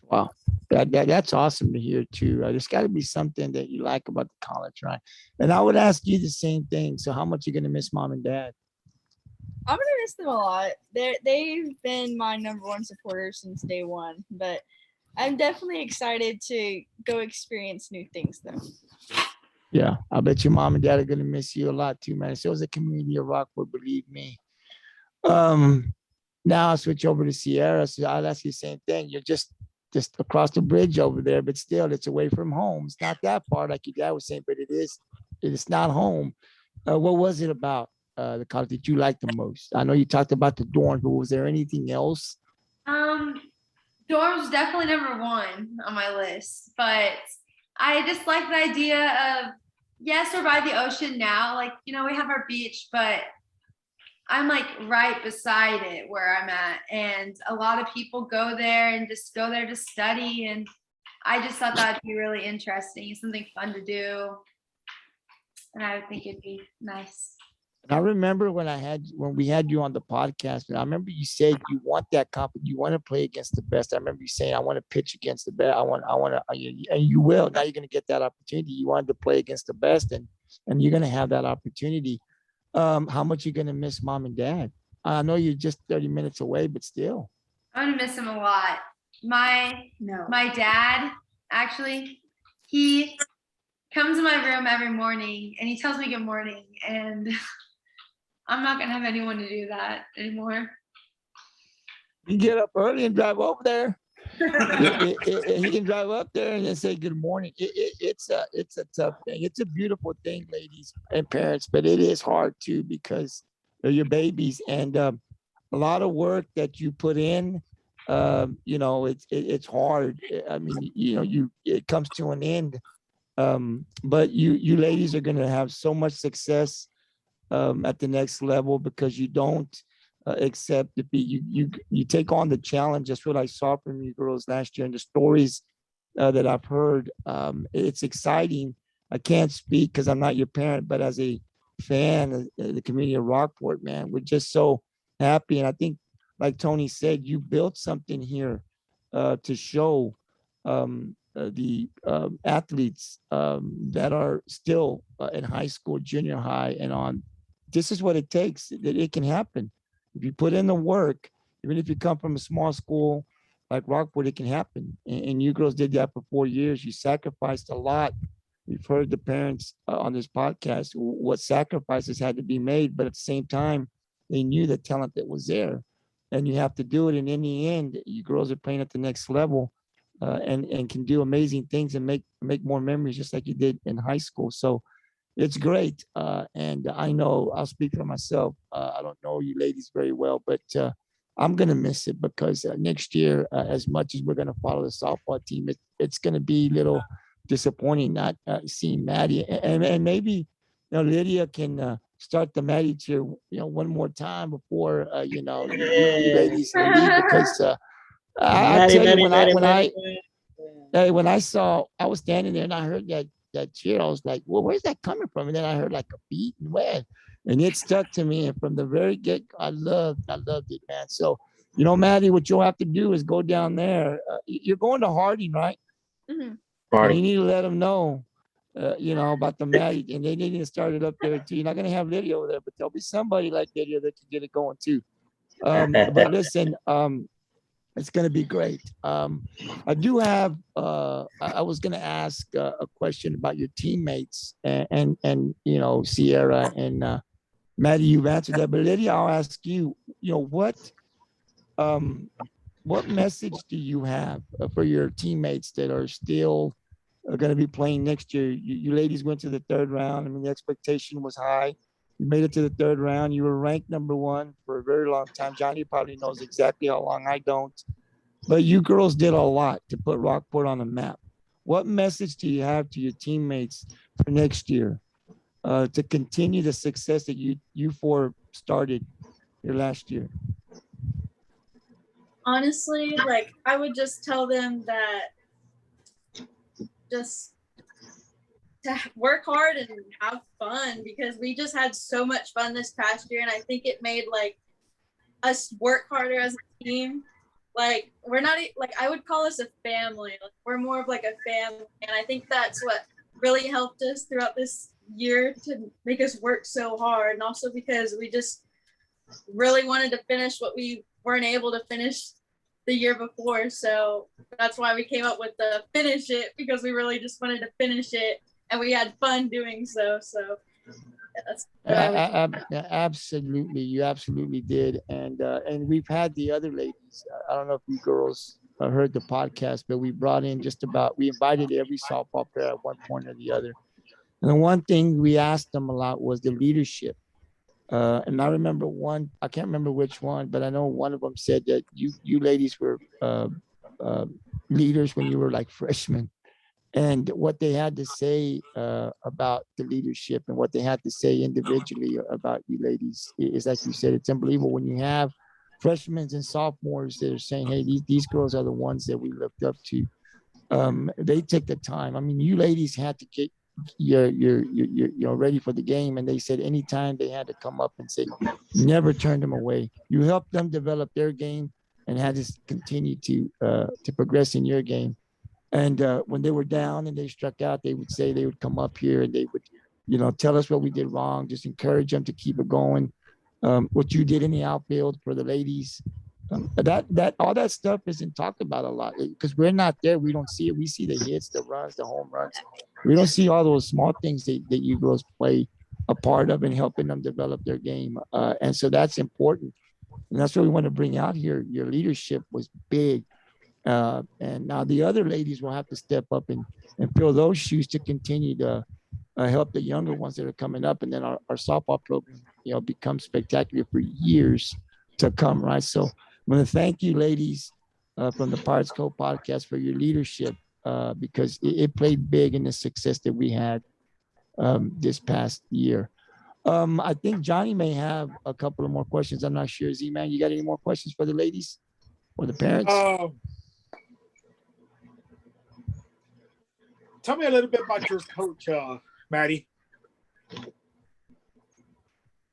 Wow. That's awesome to hear too. There's got to be something that you like about the college, right? And I would ask you the same thing. So how much are you going to miss mom and dad? I'm gonna miss them a lot. They've been my number one supporter since day one, but I'm definitely excited to go experience new things though. Yeah, I bet your mom and dad are going to miss you a lot too, man. So is the community of Rockport, believe me. Now I'll switch over to Siarah. So I'll ask you the same thing. You're just across the bridge over there, but still it's away from home. It's not that far like your dad was saying, but it's not home. What was it about the college that you liked the most? I know you talked about the dorms, but was there anything else? Dorms definitely number one on my list, but I just like the idea of, yes, we're by the ocean now. Like, we have our beach, but I'm like right beside it where I'm at. And a lot of people go there and just go there to study. And I just thought that'd be really interesting, something fun to do. And I would think it'd be nice. And I remember when we had you on the podcast, and I remember you said you want that you want to play against the best. I remember you saying, I want to pitch against the best. I want to, and you will. Now you're going to get that opportunity. You wanted to play against the best, and you're going to have that opportunity. How much you going to miss mom and dad? I know you're just 30 minutes away, but still. I'm going to miss him a lot. My dad, actually, he comes in my room every morning and he tells me good morning, and I'm not going to have anyone to do that anymore. You get up early and drive over there. He can drive up there and then say good morning. It's a tough thing. It's a beautiful thing, ladies and parents, but it is hard too because they're your babies, and a lot of work that you put in. It's hard. I mean, it comes to an end. But you ladies are going to have so much success at the next level because you don't accept defeat. You take on the challenge. That's what I saw from you girls last year, and the stories that I've heard. It's exciting. I can't speak because I'm not your parent, but as a fan of the community of Rockport, man, we're just so happy. And I think, like Tony said, you built something here to show the athletes that are still in high school, junior high, and on. This is what it takes. That it can happen. If you put in the work, even if you come from a small school like Rockport, it can happen. And you girls did that for 4 years. You sacrificed a lot. We've heard the parents on this podcast what sacrifices had to be made, but at the same time, they knew the talent that was there, and you have to do it. And in the end, you girls are playing at the next level, and can do amazing things and make more memories, just like you did in high school. So it's great. And I know I'll speak for myself. I don't know you ladies very well, but I'm going to miss it because next year, as much as we're going to follow the softball team, it's going to be a little disappointing not seeing Maddie. And maybe, Lydia can start the Maddie cheer, one more time before, you ladies leave, because I tell you, when I was standing there and I heard that cheer, I was like, well, where's that coming from? And then I heard like a beat and it stuck to me. And from the very get, I loved it, man. So, Maddie, what you'll have to do is go down there. You're going to Harding, right? Mm-hmm. And you need to let them know, about the Maddie, and they need to start it up there too. You're not going to have Lydia over there, but there'll be somebody like Lydia that can get it going too. But listen, it's going to be great. I do have, I was going to ask a question about your teammates and Siarah and what message do you have for your teammates that are still going to be playing next year? You ladies went to the third round. I mean, the expectation was high. You made it to the third round. You were ranked #1 for a very long time. Johnny probably knows exactly how long. I don't. But you girls did a lot to put Rockport on the map. What message do you have to your teammates for next year to continue the success that you four started your last year? Honestly, like I would just tell them that just to work hard and have fun, because we just had so much fun this past year, and I think it made like us work harder as a team. Like we're not like, I would call us a family. Like, we're more of like a family, and I think that's what really helped us throughout this year to make us work so hard. And also because we just really wanted to finish what we weren't able to finish the year before. So that's why we came up with the finish it, because we really just wanted to finish it, and we had fun doing so. So absolutely, you absolutely did. And we've had the other ladies. I don't know if you girls heard the podcast, but we brought in we invited every softball player at one point or the other. And the one thing we asked them a lot was the leadership. And I remember one, I can't remember which one, but I know one of them said that you ladies were leaders when you were like freshmen. And what they had to say about the leadership and what they had to say individually about you ladies is, like you said, it's unbelievable when you have freshmen and sophomores that are saying, hey, these girls are the ones that we looked up to. They took the time. I mean, you ladies had to get you're ready for the game, and they said anytime they had to come up and say, never turned them away. You helped them develop their game and had to continue to progress in your game. And when they were down and they struck out, they would say they would come up here and they would, tell us what we did wrong, just encourage them to keep it going. What you did in the outfield for the ladies, that all that stuff isn't talked about a lot because we're not there. We don't see it. We see the hits, the runs, the home runs. We don't see all those small things that you girls play a part of in helping them develop their game. And so that's important. And that's what we want to bring out here. Your leadership was big. And now the other ladies will have to step up and fill those shoes to continue to help the younger ones that are coming up. And then our softball program, becomes spectacular for years to come, right? So I want to thank you, ladies, from the Pirates Cove Podcast for your leadership, because it played big in the success that we had this past year. I think Johnny may have a couple of more questions. I'm not sure. Z-Man, you got any more questions for the ladies or the parents? Tell me a little bit about your coach, Maddie.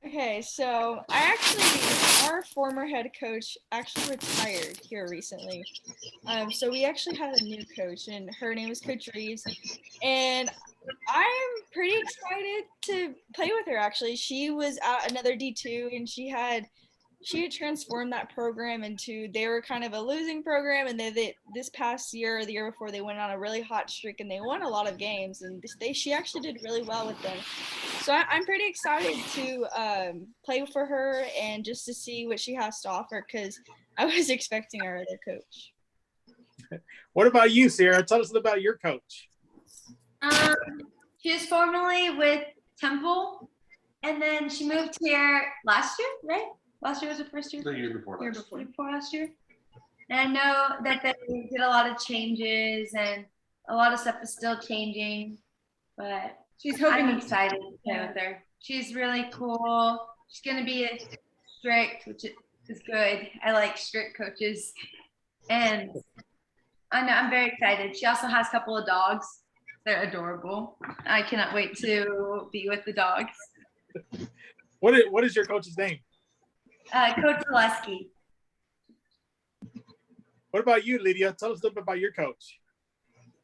Okay, so our former head coach actually retired here recently. So we actually had a new coach, and her name is Coach Reeves. And I'm pretty excited to play with her, actually. She was at another D2, and she had transformed that program they were kind of a losing program, and they this past year or the year before, they went on a really hot streak and they won a lot of games, and she actually did really well with them. So I'm pretty excited to play for her and just to see what she has to offer, because I was expecting our other coach. What about you, Siarah? Tell us about your coach. She was formerly with Temple, and then she moved here last year, right? Last year was the first year? The year before last year. And I know that they did a lot of changes and a lot of stuff is still changing, but I'm excited to play with her. She's really cool. She's going to be strict, which is good. I like strict coaches. And I'm very excited. She also has a couple of dogs. They're adorable. I cannot wait to be with the dogs. What is your coach's name? Coach Zaleski. What about you, Lydia? Tell us a little bit about your coach.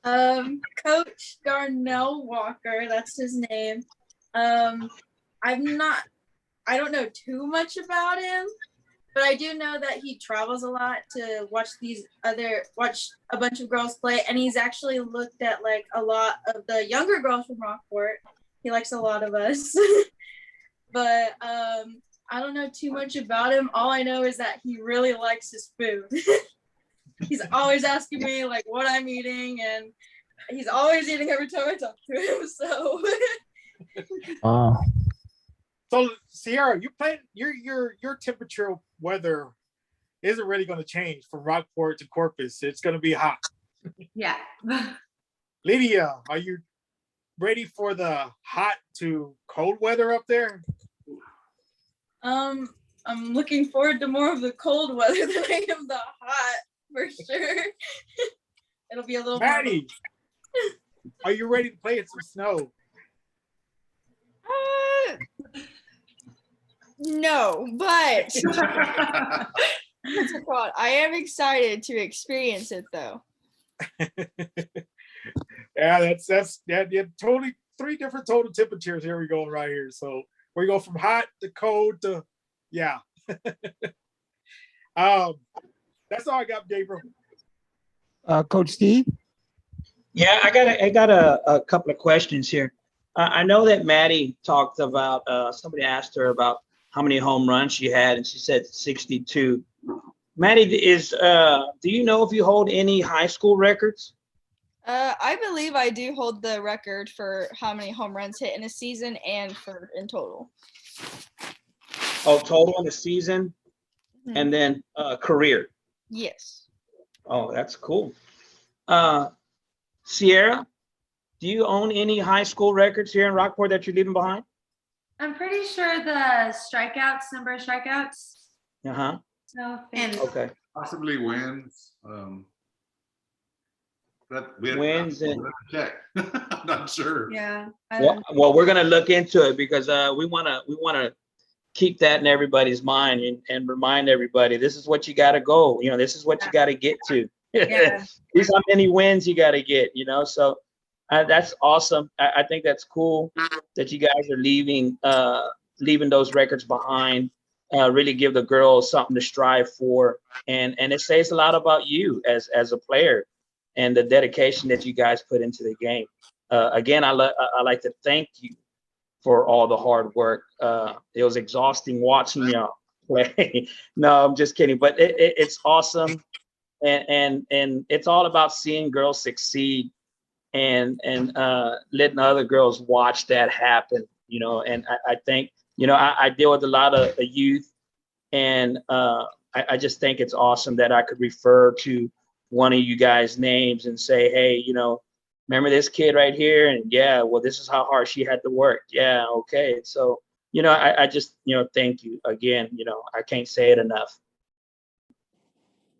Coach Darnell Walker, that's his name. I don't know too much about him, but I do know that he travels a lot to watch a bunch of girls play, and he's actually looked at like a lot of the younger girls from Rockport. He likes a lot of us. But I don't know too much about him. All I know is that he really likes his food. He's always asking me like what I'm eating, and he's always eating every time I talk to him. So. So Siarah, you plan your temperature weather isn't really going to change from Rockport to Corpus. It's going to be hot. Yeah. Lydia, are you ready for the hot to cold weather up there? I'm looking forward to more of the cold weather than I am the hot, for sure. It'll be a little Maddie, are you ready to play in some snow? No, but what's it called? I am excited to experience it though. Yeah, that's totally three different total temperatures here we go right here. So we go from hot to cold to yeah. That's all I got, Gabriel. Coach Steve? Yeah, I got a couple of questions here. I know that Maddie talked about, somebody asked her about how many home runs she had, and she said 62. Maddie, do you know if you hold any high school records? I believe I do hold the record for how many home runs hit in a season and in total. Oh, total in a season, and then career. Yes. Oh, that's cool. Siarah, do you own any high school records here in Rockport that you're leaving behind? I'm pretty sure the number of strikeouts. Uh-huh. So Okay. Possibly wins. Wins and check. I'm not sure. Yeah. Well, we're gonna look into it because we wanna keep that in everybody's mind and remind everybody this is what you gotta go. This is what you gotta get to. Yeah. These are how many wins you gotta get. So that's awesome. I think that's cool that you guys are leaving those records behind. Really give the girls something to strive for, and it says a lot about you as a player and the dedication that you guys put into the game. Again, I like to thank you for all the hard work. It was exhausting watching y'all play. No, I'm just kidding, but it's awesome, and it's all about seeing girls succeed and letting other girls watch that happen. And I think I deal with a lot of youth, and I just think it's awesome that I could refer to one of you guys' names and say, hey, remember this kid right here? And yeah, well, this is how hard she had to work. Yeah, okay. So, I just, thank you again. I can't say it enough.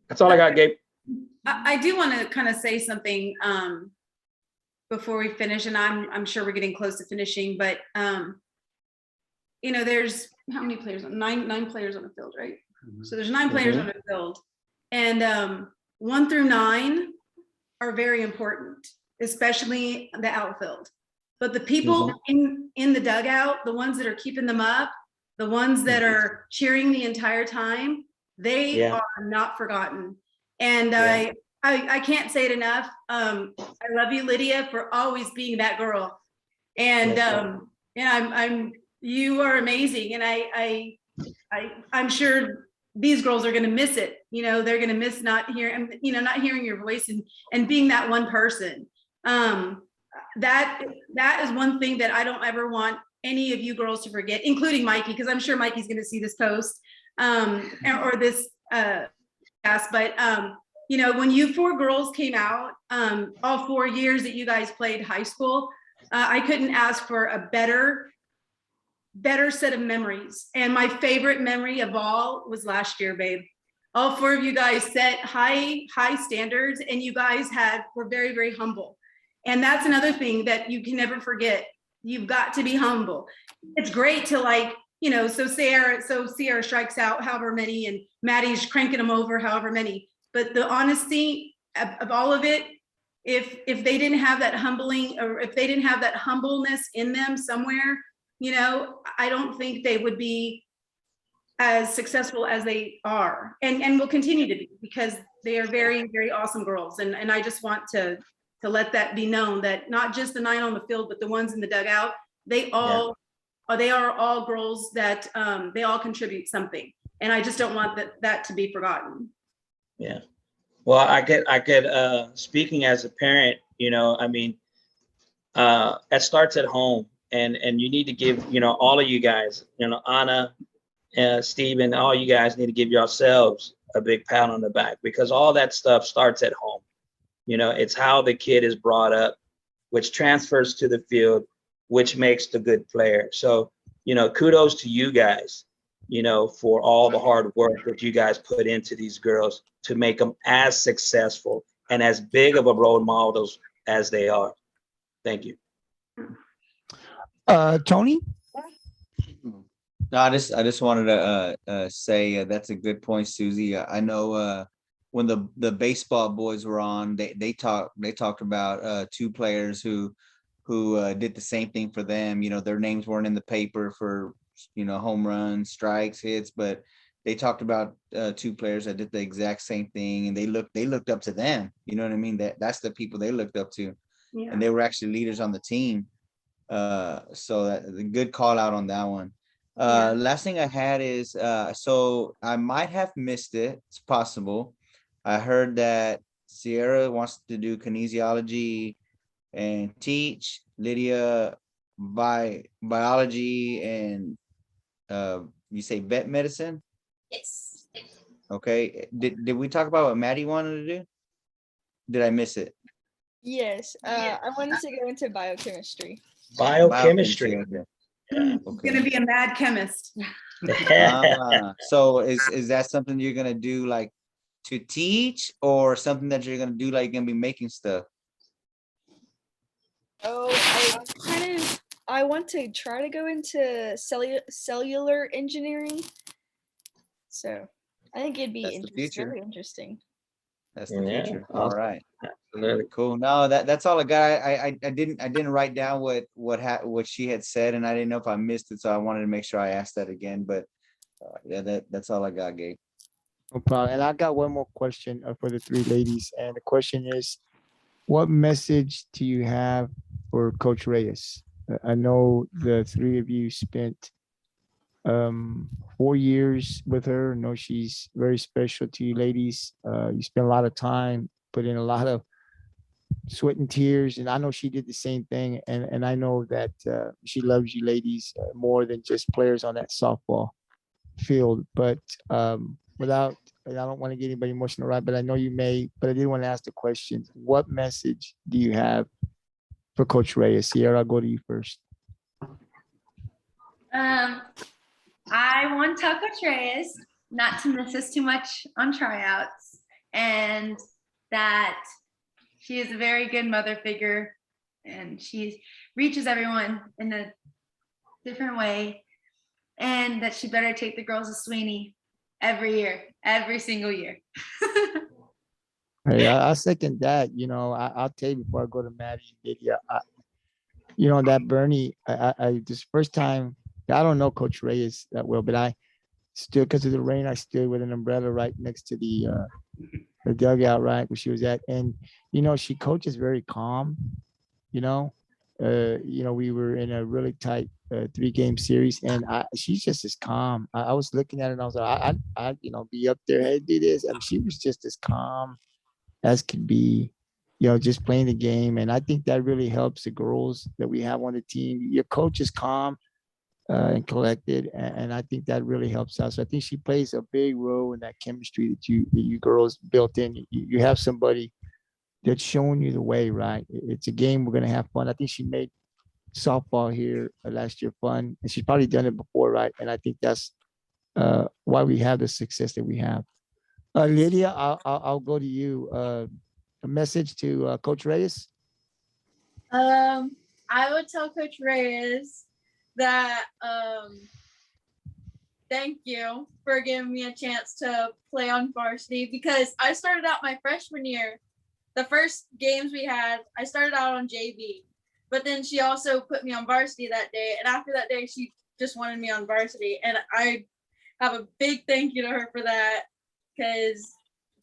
That's all I got, Gabe. I do want to kind of say something before we finish, and I'm sure we're getting close to finishing, but there's how many players? Nine players on the field, right? Mm-hmm. So there's 9 players on the field, and 1 through 9 are very important, especially the outfield. But the people in the dugout, the ones that are keeping them up, the ones that are cheering the entire time, they are not forgotten. And I can't say it enough. I love you, Lydia, for always being that girl. And you are amazing. And I'm sure these girls are going to miss it. They're going to miss not hearing your voice and being that one person. That is one thing that I don't ever want any of you girls to forget, including Mikey, because I'm sure Mikey's going to see this post or this cast. But when you 4 girls came out, all 4 years that you guys played high school, I couldn't ask for a better set of memories. And my favorite memory of all was last year, babe. All 4 of you guys set high standards, and you guys were very, very humble. And that's another thing that you can never forget. You've got to be humble. It's great to so Siarah strikes out however many, and Maddie's cranking them over however many. But the honesty of all of it, if they didn't have that humbling, or if they didn't have that humbleness in them somewhere, I don't think they would be as successful as they are and will continue to be, because they are very, very awesome girls. And I just want to let that be known that not just the 9 on the field, but the ones in the dugout, they are all girls that they all contribute something. And I just don't want that to be forgotten. Yeah. Well, I could speaking as a parent, I mean, that starts at home, and you need to give, all of you guys, Anna, Stephen, all you guys need to give yourselves a big pat on the back, because all that stuff starts at home. It's how the kid is brought up, which transfers to the field, which makes the good player. So, kudos to you guys, for all the hard work that you guys put into these girls to make them as successful and as big of a role models as they are. Thank you. Tony? No, I just wanted to say that's a good point, Susie. I know when the baseball boys were on, they talked about two players who did the same thing for them. Their names weren't in the paper for home runs, strikes, hits, but they talked about two players that did the exact same thing, and they looked up to them. You know what I mean? That's the people they looked up to, Yeah. and they were actually leaders on the team. So that the good call out on that one. Last thing I had is so I might have missed it. It's possible. I heard that Siarah wants to do kinesiology and teach, Lydia biology, and you say vet medicine. Yes. Okay. Did we talk about what Maddie wanted to do? Did I miss it? Yes. I wanted to go into biochemistry. Biochemistry. Okay. He's gonna be a mad chemist. So is that something you're gonna do like to teach, or something that you're gonna do like you're gonna be making stuff? Oh, I want to try to go into cellular engineering. So I think it'd be That's the future. very interesting. That's the Yeah, future. All awesome. right. Absolutely. Cool. No, that's all I got. I didn't write down what she had said, and I didn't know if I missed it, so I wanted to make sure I asked that again. But yeah, that's all I got, Gabe. No problem. And I got one more question for the three ladies. And the question is, what message do you have for Coach Reyes? I know the three of you spent 4 years with her. I know she's very special to you ladies. You spent a lot of time, put in a lot of sweat and tears, and I know she did the same thing. And I know that she loves you ladies more than just players on that softball field. But without, and I don't want to get anybody emotional, right? But I know you may. But I did want to ask the question: what message do you have for Coach Reyes? Siarah, I'll go to you first. I want to tell Coach Reyes not to miss us too much on tryouts, and that she is a very good mother figure, and she reaches everyone in a different way, and that she better take the girls to Sweeney every year, every single year. Hey, I second that. I'll tell you before I go to Maddie and Lydia. That Bernie, I this first time, I don't know Coach Reyes that well, but I stood, because of the rain, I stood with an umbrella right next to the dugout, right where she was at. And, she coaches very calm, we were in a really tight 3-game series, and she's just as calm. I was looking at it and I was like, I be up there, hey, do this. I mean, she was just as calm as could be, just playing the game. And I think that really helps the girls that we have on the team. Your coach is calm and collected, and I think that really helps out. So I think she plays a big role in that chemistry that you girls built in. You have somebody that's showing you the way, right? It's a game, we're gonna have fun. I think she made softball here last year fun, and she's probably done it before, right? And I think that's why we have the success that we have. Lydia, I'll go to you. A message to Coach Reyes. I would tell Coach Reyes that thank you for giving me a chance to play on varsity, because I started out my freshman year. The first games we had, I started out on JV, but then she also put me on varsity that day. And after that day, she just wanted me on varsity. And I have a big thank you to her for that, because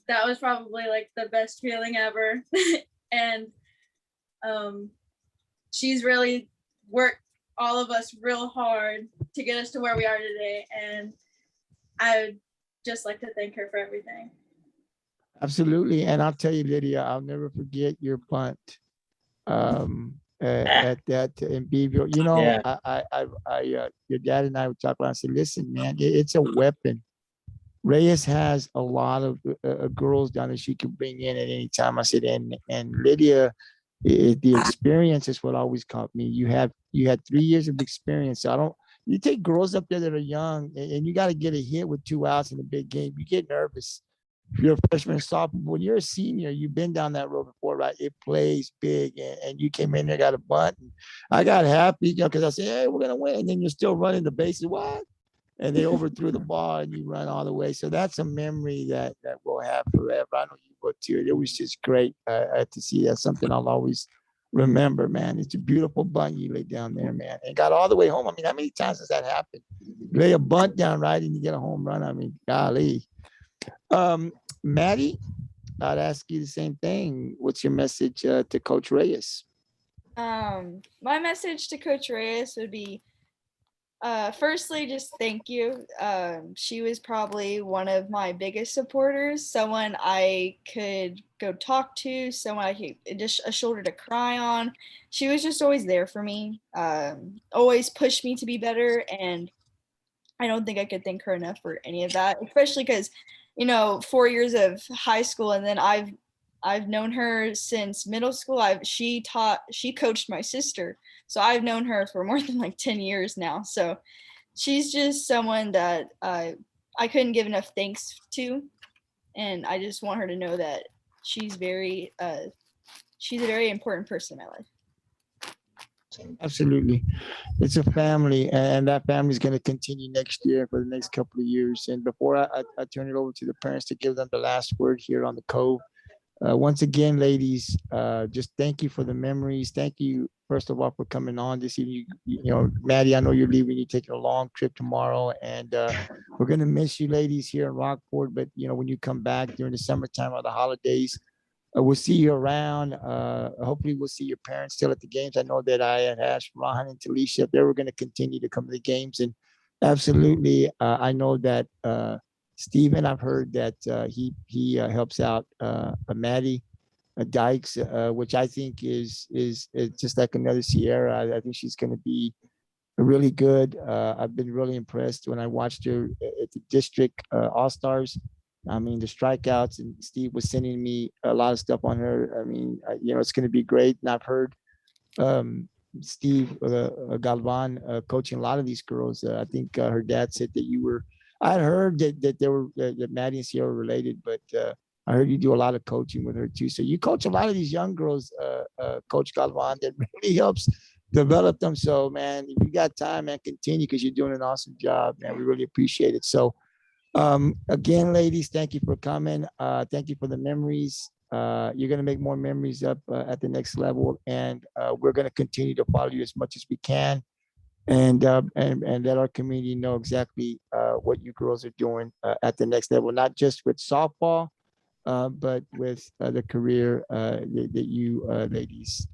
that was probably like the best feeling ever. And she's really worked all of us real hard to get us to where we are today. And I would just like to thank her for everything. Absolutely. And I'll tell you, Lydia, I'll never forget your bunt at that in Beaver. You know, Yeah. your dad and I would talk about. I said, listen, man, it's a weapon. Reyes has a lot of girls down there she can bring in at any time. I said, and Lydia, the experience is what always caught me. You had 3 years of experience. So I don't. You take girls up there that are young, and you got to get a hit with 2 outs in a big game. You get nervous. You're a freshman, sophomore. When you're a senior, you've been down that road before, right? It plays big, and you came in there, got a bunt. And I got happy, because I said, "Hey, we're gonna win," and then you're still running the bases. What? And they overthrew the ball, and you run all the way. So that's a memory that we'll have forever. I know you will too. It was just great to see. That's something I'll always remember, man. It's a beautiful bunt you laid down there, man, and got all the way home. I mean, how many times does that happen? You lay a bunt down, right, and you get a home run. I mean, golly. Maddie, I'd ask you the same thing. What's your message to Coach Reyes? My message to Coach Reyes would be, firstly, just thank you. She was probably one of my biggest supporters, someone I could go talk to, someone I could just a shoulder to cry on. She was just always there for me, always pushed me to be better, and I don't think I could thank her enough for any of that, especially because, 4 years of high school, and then I've known her since middle school. She coached my sister. So I've known her for more than like 10 years now. So she's just someone that I couldn't give enough thanks to. And I just want her to know that she's a very important person in my life. Absolutely. It's a family, and that family is going to continue next year for the next couple of years. And before I turn it over to the parents to give them the last word here on the Cove, once again, ladies, just thank you for the memories. Thank you, first of all, for coming on this evening. Maddie, I know you're leaving. You're taking a long trip tomorrow, and we're going to miss you, ladies, here in Rockport. But, when you come back during the summertime or the holidays, we'll see you around. Hopefully, we'll see your parents still at the games. I know that I had asked Rahan and Talisha if they were going to continue to come to the games. And absolutely, I know that Stephen, I've heard that he helps out Maddie Dykes, which I think is just like another Siarah. I think she's going to be really good. I've been really impressed when I watched her at the district All-Stars. I mean, the strikeouts, and Steve was sending me a lot of stuff on her. I mean, it's going to be great. And I've heard Steve Galvan coaching a lot of these girls. I think her dad said that you were. I heard that they were that Maddie and Siarah were related, but I heard you do a lot of coaching with her too. So you coach a lot of these young girls, Coach Galvan, that really helps develop them. So, man, if you got time, man, continue, because you're doing an awesome job, man. We really appreciate it. So, again, ladies, thank you for coming. Thank you for the memories. You're going to make more memories up at the next level, and we're going to continue to follow you as much as we can, and let our community know exactly what you girls are doing at the next level, not just with softball, but with the career that you ladies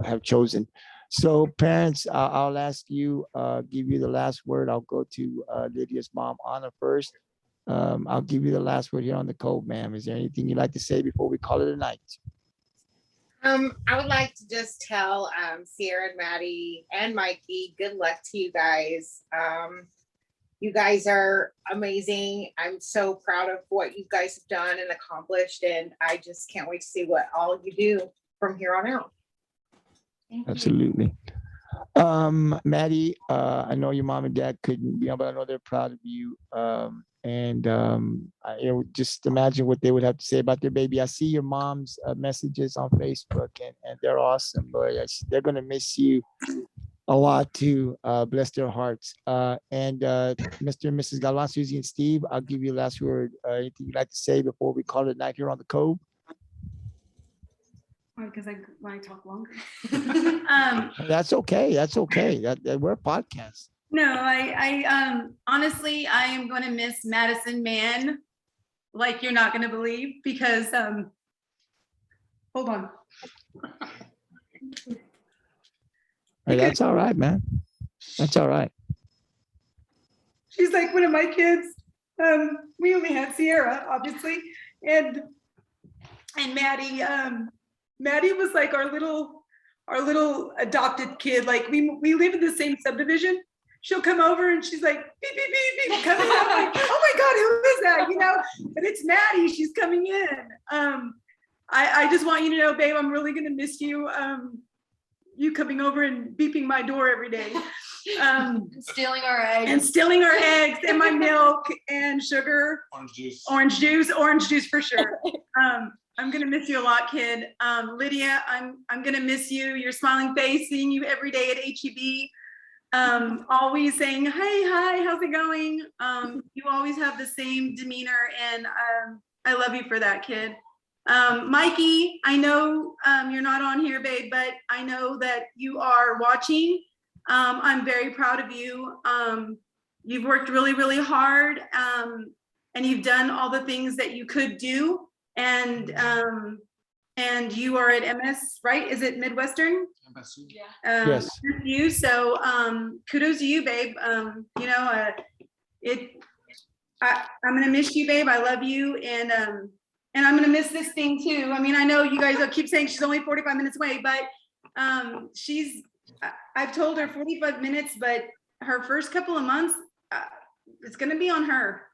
have chosen. So, parents, I'll ask you, give you the last word. I'll go to Lydia's mom, Anna, first. I'll give you the last word here on the Cove, ma'am. Is there anything you'd like to say before we call it a night? I would like to just tell Siarah and Maddie and Mikey, good luck to you guys. You guys are amazing. I'm so proud of what you guys have done and accomplished, and I just can't wait to see what all you do from here on out. Absolutely. Maddie, I know your mom and dad couldn't be on, but I know they're proud of you. Just imagine what they would have to say about their baby. I see your mom's messages on Facebook, and they're awesome. But they're going to miss you a lot too. Bless their hearts. Mr. and Mrs. Galvan, Susie, and Steve, I'll give you the last word. Anything you'd like to say before we call it a night here on the Cove? Because I want to talk longer. That's okay. That's okay. We're a podcast. No, I honestly, I am going to miss Maddie Mann like you're not going to believe, because hold on. Hey, that's all right, man. That's all right. She's like one of my kids. We only had Siarah, obviously, and And Maddie was like our little adopted kid. Like we live in the same subdivision. She'll come over and she's like, beep, beep, beep, beep, coming in. I'm like, oh my God, who is that? You know, but it's Maddie, she's coming in. I just want you to know, babe, I'm really gonna miss you. You coming over and beeping my door every day. Stealing our eggs. And stealing our eggs and my milk and sugar. Orange juice for sure. I'm gonna miss you a lot, kid. Lydia, I'm gonna miss you. Your smiling face, seeing you every day at HEB. Always saying, hey, hi, how's it going? You always have the same demeanor, and I love you for that, kid. Mikey, I know you're not on here, babe, but I know that you are watching. I'm very proud of you. You've worked really, really hard, and you've done all the things that you could do. And you are at MS, right? Is it Midwestern? MSU. Yeah. Yes. You. So kudos to you, babe. I'm gonna miss you, babe. I love you, and I'm gonna miss this thing too. I mean, I know you guys keep saying she's only 45 minutes away, but I've told her 45 minutes, but her first couple of months, it's gonna be on her.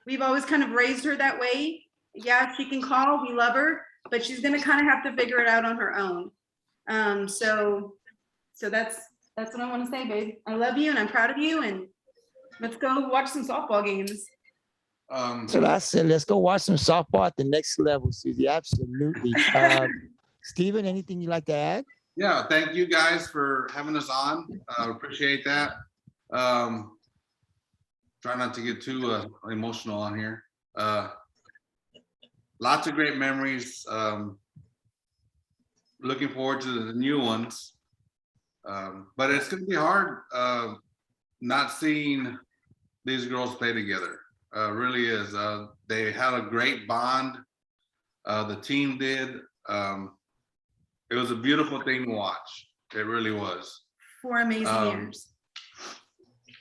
We've always kind of raised her that way. Yeah, she can call, we love her, but she's gonna kind of have to figure it out on her own. So that's what I want to say, babe. I love you and I'm proud of you, and let's go watch some softball games. So that's it. Let's go watch some softball at the next level, Susie. Absolutely. Steven, anything you'd like to add? Yeah, thank you guys for having us on. Appreciate that. Try not to get too emotional on here. Lots of great memories. Looking forward to the new ones. But it's going to be hard not seeing these girls play together. Really is. They had a great bond. The team did. It was a beautiful thing to watch. It really was. 4 amazing years.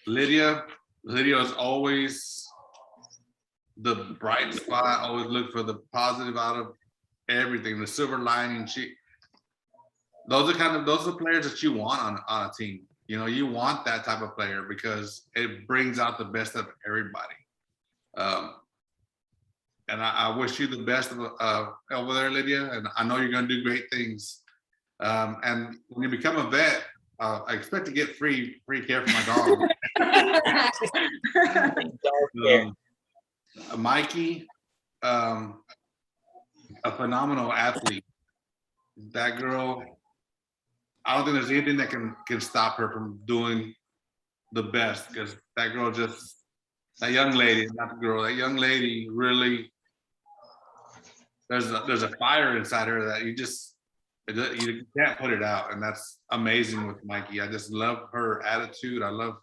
Lydia is always the bright spot. Always look for the positive out of everything, the silver lining. Those are players that you want on a team. You know, you want that type of player because it brings out the best of everybody. And I wish you the best over there, Lydia. And I know you're going to do great things. And when you become a vet, I expect to get free care for my dog. Mikey, a phenomenal athlete. That girl, I don't think there's anything that can stop her from doing the best, because that girl that young lady, not the girl, that young lady really, there's a fire inside her that you can't put it out, and that's amazing with Mikey. I just love her attitude. I love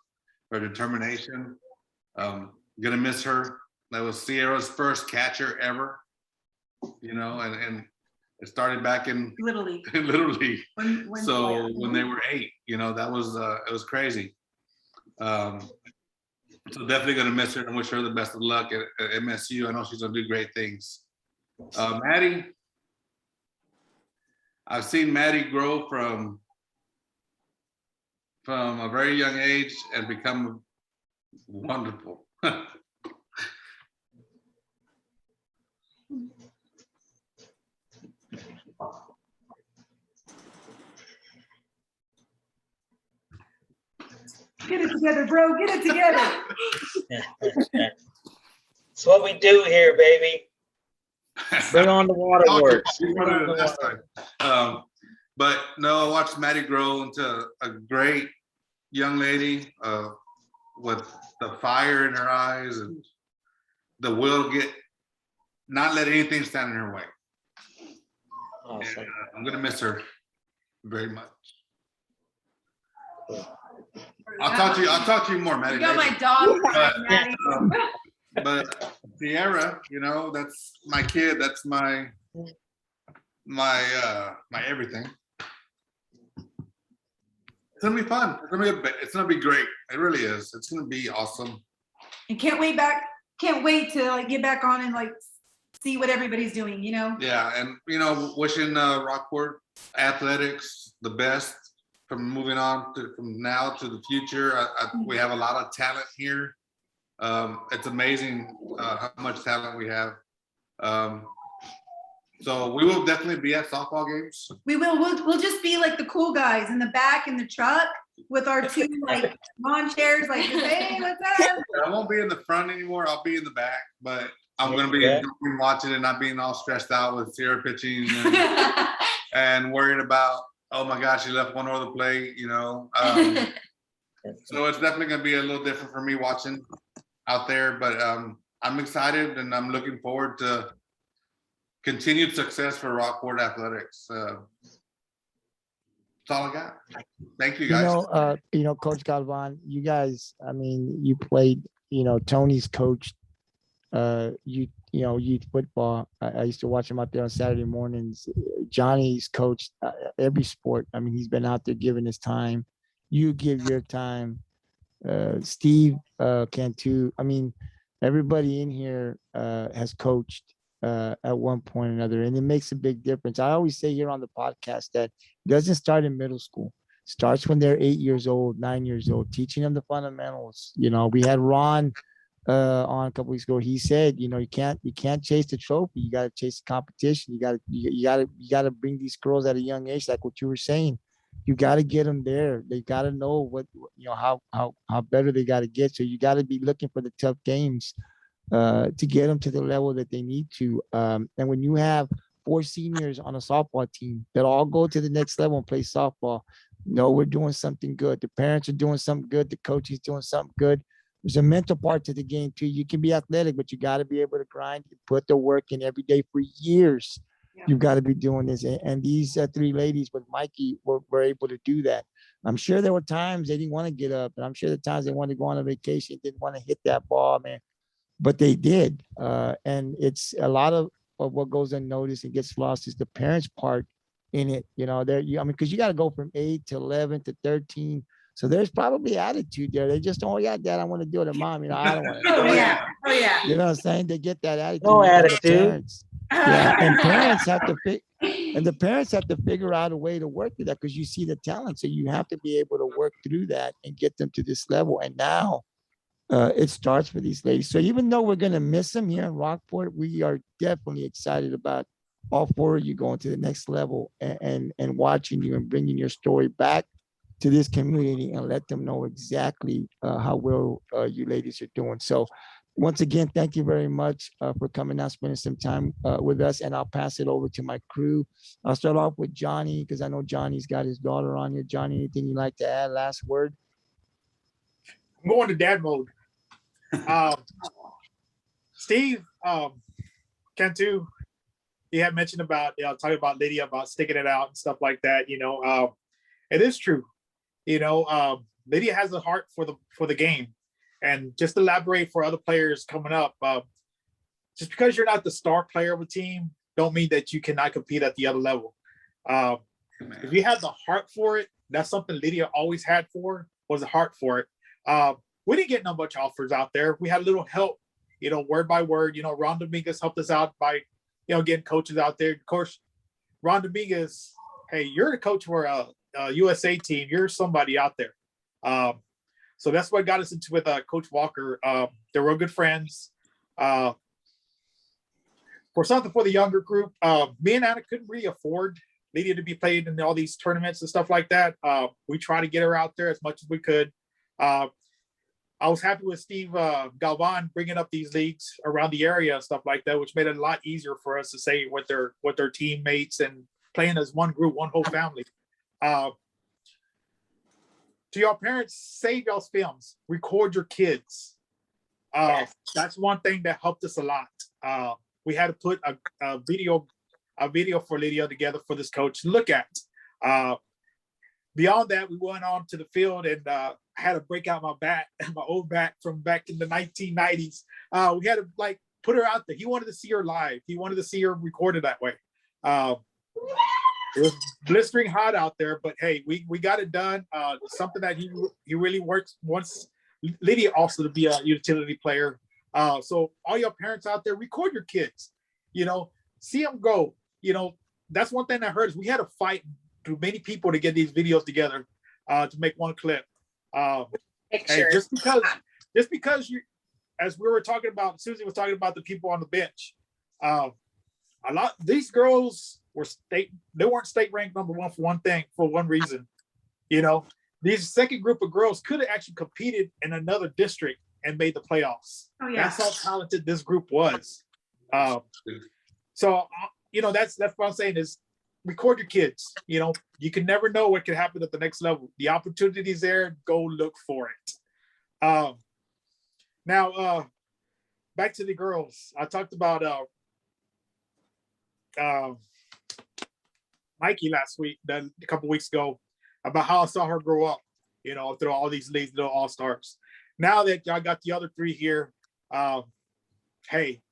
her determination. Gonna miss her. That was Siarah's first catcher ever, you know, and it started back in Little League. When they were 8, you know, that was it was crazy. So definitely gonna miss her and wish her the best of luck at MSU. I know she's gonna do great things. Maddie, I've seen Maddie grow from a very young age and become wonderful. Get it together, bro. Get it together. That's what we do here, baby. Bring on the waterworks. But no, I watched Maddie grow into a great young lady with the fire in her eyes and the will not let anything stand in her way. Awesome. And, I'm gonna miss her very much. I'll talk to you more, Maddie. You got later. my dog, Maddie. But Siarah, you know, that's my kid. That's my everything. It's gonna be fun. It's gonna be great. It really is. It's gonna be awesome. And can't wait to like get back on and like see what everybody's doing, you know? Yeah, and wishing Rockport athletics the best from moving on from now to the future. We have a lot of talent here. It's amazing how much talent we have. So we will definitely be at softball games. We will. We'll just be like the cool guys in the back in the truck with our two like lawn chairs, like, hey, what's up? I won't be in the front anymore. I'll be in the back, but I'm going to be watching and not being all stressed out with Siarah pitching and worried about, oh my gosh, she left one over the plate, So it's definitely going to be a little different for me watching out there, but I'm excited and I'm looking forward to continued success for Rockport athletics. That's all I got. Thank you, guys. Coach Galvan, you guys, I mean, you played, Tony's coached, youth football. I used to watch him out there on Saturday mornings. Johnny's coached every sport. I mean, he's been out there giving his time. You give your time. Steve can too. I mean, everybody in here has coached at one point or another, and it makes a big difference. I always say here on the podcast that it doesn't start in middle school. It starts when they're 8 years old, 9 years old, teaching them the fundamentals. We had Ron on a couple weeks ago. He said, you can't chase the trophy. You got to chase the competition. You got to bring these girls at a young age, like what you were saying. You got to get them there. They got to know how better they got to get. So you got to be looking for the tough games to get them to the level that they need to. And when you have 4 seniors on a softball team that all go to the next level and play softball, we're doing something good. The parents are doing something good. The coach is doing something good. There's a mental part to the game too. You can be athletic, but you got to be able to grind and put the work in every day for years. Yeah. You've got to be doing this. And these 3 ladies with Mikey were able to do that. I'm sure there were times they didn't want to get up, and I'm sure the times they wanted to go on a vacation, didn't want to hit that ball, man. But they did. And it's a lot of what goes unnoticed and gets lost is the parents' part in it. Because you got to go from 8 to 11 to 13. So there's probably attitude there. They just don't, Dad, I want to do it. And Mom, I don't want to. Oh yeah. You know what I'm saying? They get that attitude. No attitude. Yeah, and parents have to the parents have to figure out a way to work through that because you see the talent. So you have to be able to work through that and get them to this level. And now it starts for these ladies. So even though we're going to miss them here in Rockport, we are definitely excited about all 4 of you going to the next level and watching you and bringing your story back to this community and let them know exactly how well you ladies are doing. So once again, thank you very much for coming out, spending some time with us, and I'll pass it over to my crew. I'll start off with Johnny because I know Johnny's got his daughter on here. Johnny, anything you'd like to add? Last word? I'm going to dad mode. Steve, Cantu, he had mentioned about, talking about Lydia, about sticking it out and stuff like that. It is true. Lydia has a heart for the game. And just elaborate for other players coming up, just because you're not the star player of a team, don't mean that you cannot compete at the other level. If you have the heart for it, that's something Lydia always had was a heart for it. We didn't get no much offers out there. We had a little help, word by word. Ron Dominguez helped us out by, getting coaches out there. Of course, Ron Dominguez, hey, you're the coach for a USA team. You're somebody out there. So that's what got us into with Coach Walker. They were good friends. For something for the younger group, me and Anna couldn't really afford Lydia to be played in all these tournaments and stuff like that. We tried to get her out there as much as we could. I was happy with Steve Galvan bringing up these leagues around the area and stuff like that, which made it a lot easier for us to say with their teammates and playing as one group, one whole family. To your parents, save y'all's films, record your kids. Yes. That's one thing that helped us a lot. We had to put a video for Lydia together for this coach to look at. Beyond that, we went on to the field and I had to break out my bat, my old bat from back in the 1990s. We had to put her out there. He wanted to see her live. He wanted to see her recorded that way. It was blistering hot out there, but hey, we got it done. Something that he really wants Lydia also to be a utility player. So all your parents out there, record your kids. see them go. That's one thing I heard is we had to fight through many people to get these videos together to make one clip. Hey, just because you, as we were talking about, Susie was talking about the people on the bench. These girls they weren't state ranked number one for one reason. These second group of girls could have actually competed in another district and made the playoffs. Oh, yeah. That's how talented this group was. So that's what I'm saying is record your kids. You can never know what can happen at the next level. The opportunity's there, go look for it. Now back to the girls. I talked about Mikey last week, a couple weeks ago, about how I saw her grow up, through all these little all-stars. Now that y'all got the other three here, hey,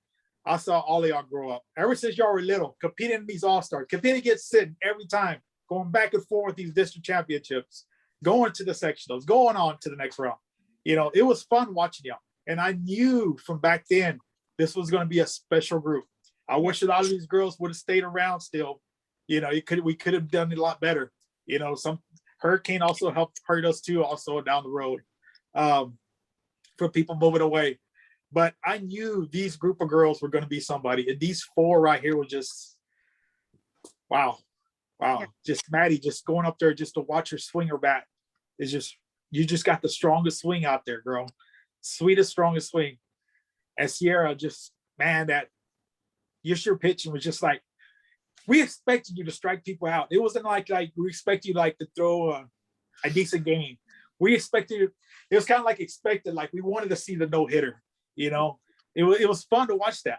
I saw all of y'all grow up. Ever since y'all were little, competing in these all-stars, competing against Sid every time, going back and forth with these district championships, going to the sectionals, going on to the next round. It was fun watching y'all. And I knew from back then, this was going to be a special group. I wish a lot of these girls would have stayed around still. We could have done it a lot better. Some hurricane also helped hurt us too, also down the road, for people moving away. But I knew these group of girls were going to be somebody. And these four right here were just, wow. Yeah. Just Maddie, just going up there just to watch her swing her bat is just, you just got the strongest swing out there, girl. Sweetest, strongest swing. And Siarah, just, man, that your pitching was just like, we expected you to strike people out. It wasn't like we expect you to throw a decent game. We expected, it was kind of expected, we wanted to see the no-hitter. It was fun to watch that,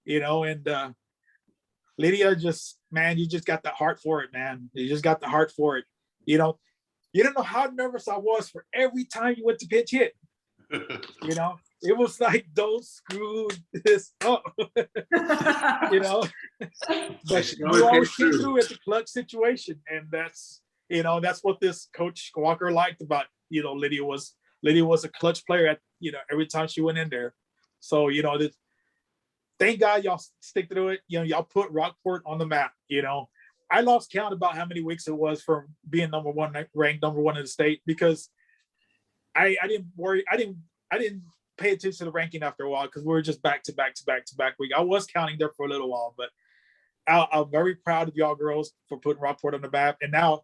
and Lydia, just, man, you just got the heart for it, man. You just got the heart for it. You don't know how nervous I was for every time you went to pitch hit. It was like, don't screw this up. But you always came through at the clutch situation, and that's what this Coach Walker liked about Lydia was a clutch player at every time she went in there. So thank God y'all stick through it. Y'all put Rockport on the map. I lost count about how many weeks it was from being ranked number one in the state, because I didn't worry. I didn't pay attention to the ranking after a while, because we were just back to back week. I was counting there for a little while, but I'm very proud of y'all girls for putting Rockport on the map. And now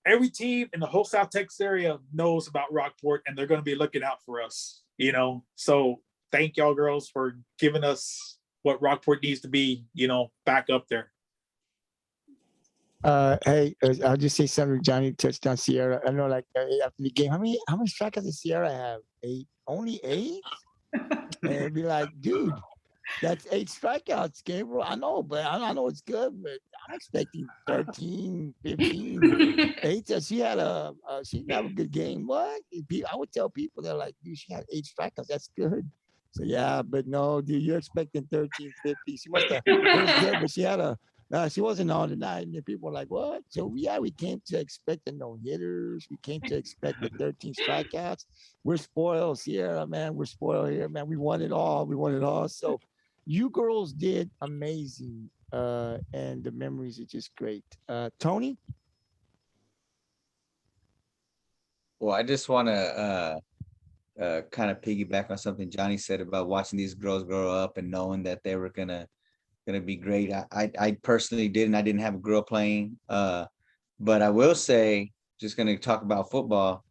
every team in the whole South Texas area knows about Rockport, and they're going to be looking out for us, So thank y'all girls for giving us what Rockport needs to be, back up there. Hey, I'll just say something. Johnny touched on Siarah. I know, after the game, how many strikeouts does Siarah have? 8? Only 8? And it'd be like, dude, that's 8 strikeouts, Gabriel. I know, but I know it's good, but I'm expecting 13, 15, 8. She had a good game. What? I would tell people, they're like, dude, she had 8 strikeouts. That's good. So yeah, but no, dude, you're expecting 13, 50. She must have. It was good, but she had she wasn't on tonight, and people were like, what? So yeah, we came to expect the no-hitters. We came to expect the 13 strikeouts. We're spoiled, Siarah, man. We're spoiled here, man. We won it all. So you girls did amazing, and the memories are just great. Tony? Well, I just want to kind of piggyback on something Johnny said about watching these girls grow up and knowing that they were gonna be great. I personally didn't. I didn't have a girl playing, but I will say, just gonna talk about football.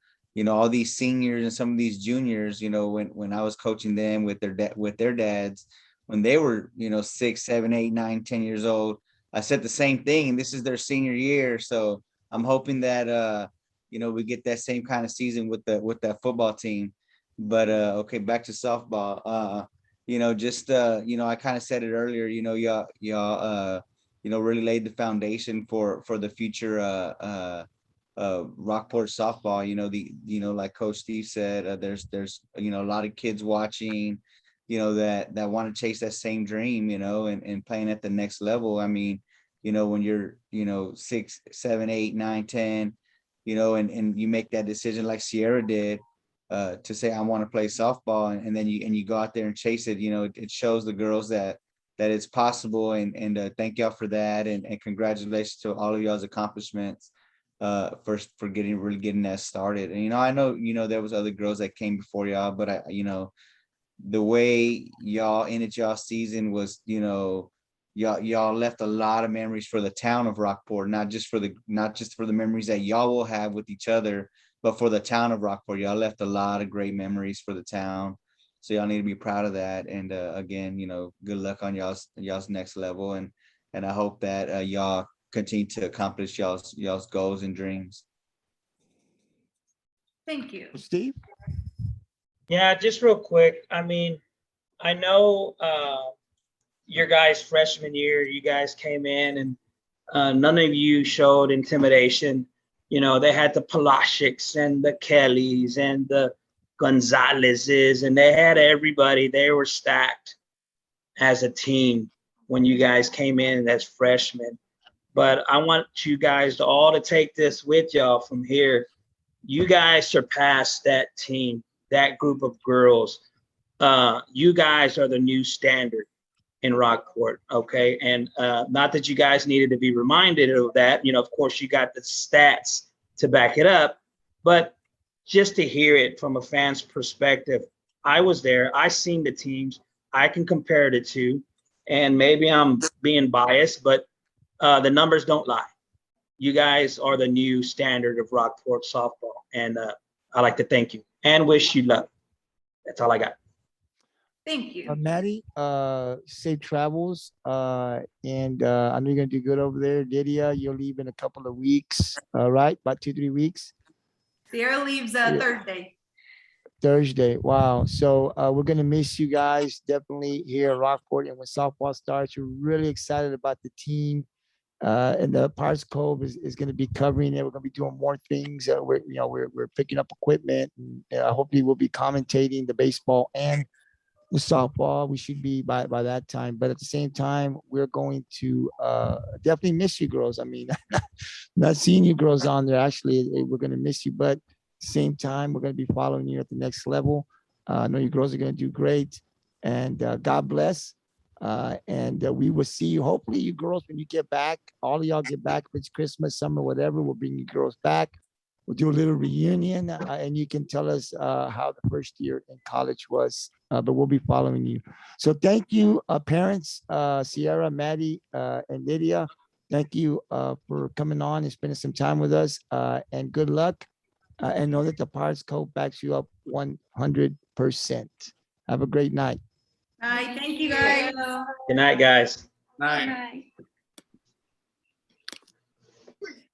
All these seniors and some of these juniors. When I was coaching them with their dads, when they were 6, 7, 8, 9, 10 years old, I said the same thing. And this is their senior year, so I'm hoping that we get that same kind of season with that football team. But okay, back to softball. I kind of said it earlier, y'all really laid the foundation for the future Rockport softball. Like Coach Steve said, there's a lot of kids watching, that want to chase that same dream, and playing at the next level. I mean, when you're 6, 7, 8, 9, 10, and you make that decision like Siarah did, to say I want to play softball, and then you go out there and chase it. It shows the girls that that it's possible, and thank y'all for that, and congratulations to all of y'all's accomplishments for getting that started. And I know there was other girls that came before y'all, but the way y'all ended y'all season was y'all left a lot of memories for the town of Rockport, not just for the memories that y'all will have with each other, but for the town of Rockport. Y'all left a lot of great memories for the town. So y'all need to be proud of that. And again, good luck on y'all's next level. And I hope that y'all continue to accomplish y'all's goals and dreams. Thank you. Steve? Yeah, just real quick. I mean, I know your guys' freshman year, you guys came in and none of you showed intimidation. They had the Palacics and the Kellys and the Gonzalez's, and they had everybody. They were stacked as a team when you guys came in as freshmen. But I want you guys to take this with y'all from here. You guys surpassed that team, that group of girls. You guys are the new standard in Rockport, okay? And not that you guys needed to be reminded of that. Of course, you got the stats to back it up, but just to hear it from a fan's perspective, I was there. I seen the teams. I can compare the two, and maybe I'm being biased, but the numbers don't lie. You guys are the new standard of Rockport softball, and I'd like to thank you and wish you luck. That's all I got. Thank you. Maddie, safe travels. And I know you're gonna do good over there. Lydia, you'll leave in a couple of weeks, right? About 2-3 weeks. Siarah leaves Thursday. Wow. So we're gonna miss you guys definitely here at Rockport. And when softball starts, we're really excited about the team. And the Pirates Cove is going to be covering it. We're going to be doing more things. We're picking up equipment, and hopefully we'll be commentating the baseball and the softball. We should be by that time. But at the same time, we're going to definitely miss you girls. I mean, not seeing you girls on there. Actually, we're going to miss you. But at the same time, we're going to be following you at the next level. I know you girls are going to do great. And God bless. And we will see you. Hopefully, you girls, when you get back, all of y'all get back. If it's Christmas, summer, whatever, we'll bring you girls back. We'll do a little reunion, and you can tell us how the first year in college was. But we'll be following you. So thank you, parents, Siarah, Maddie, and Lydia. Thank you for coming on and spending some time with us. And good luck. And know that the Pirates Cove backs you up 100%. Have a great night. All right, thank you guys. Good night, guys. Night. Good night.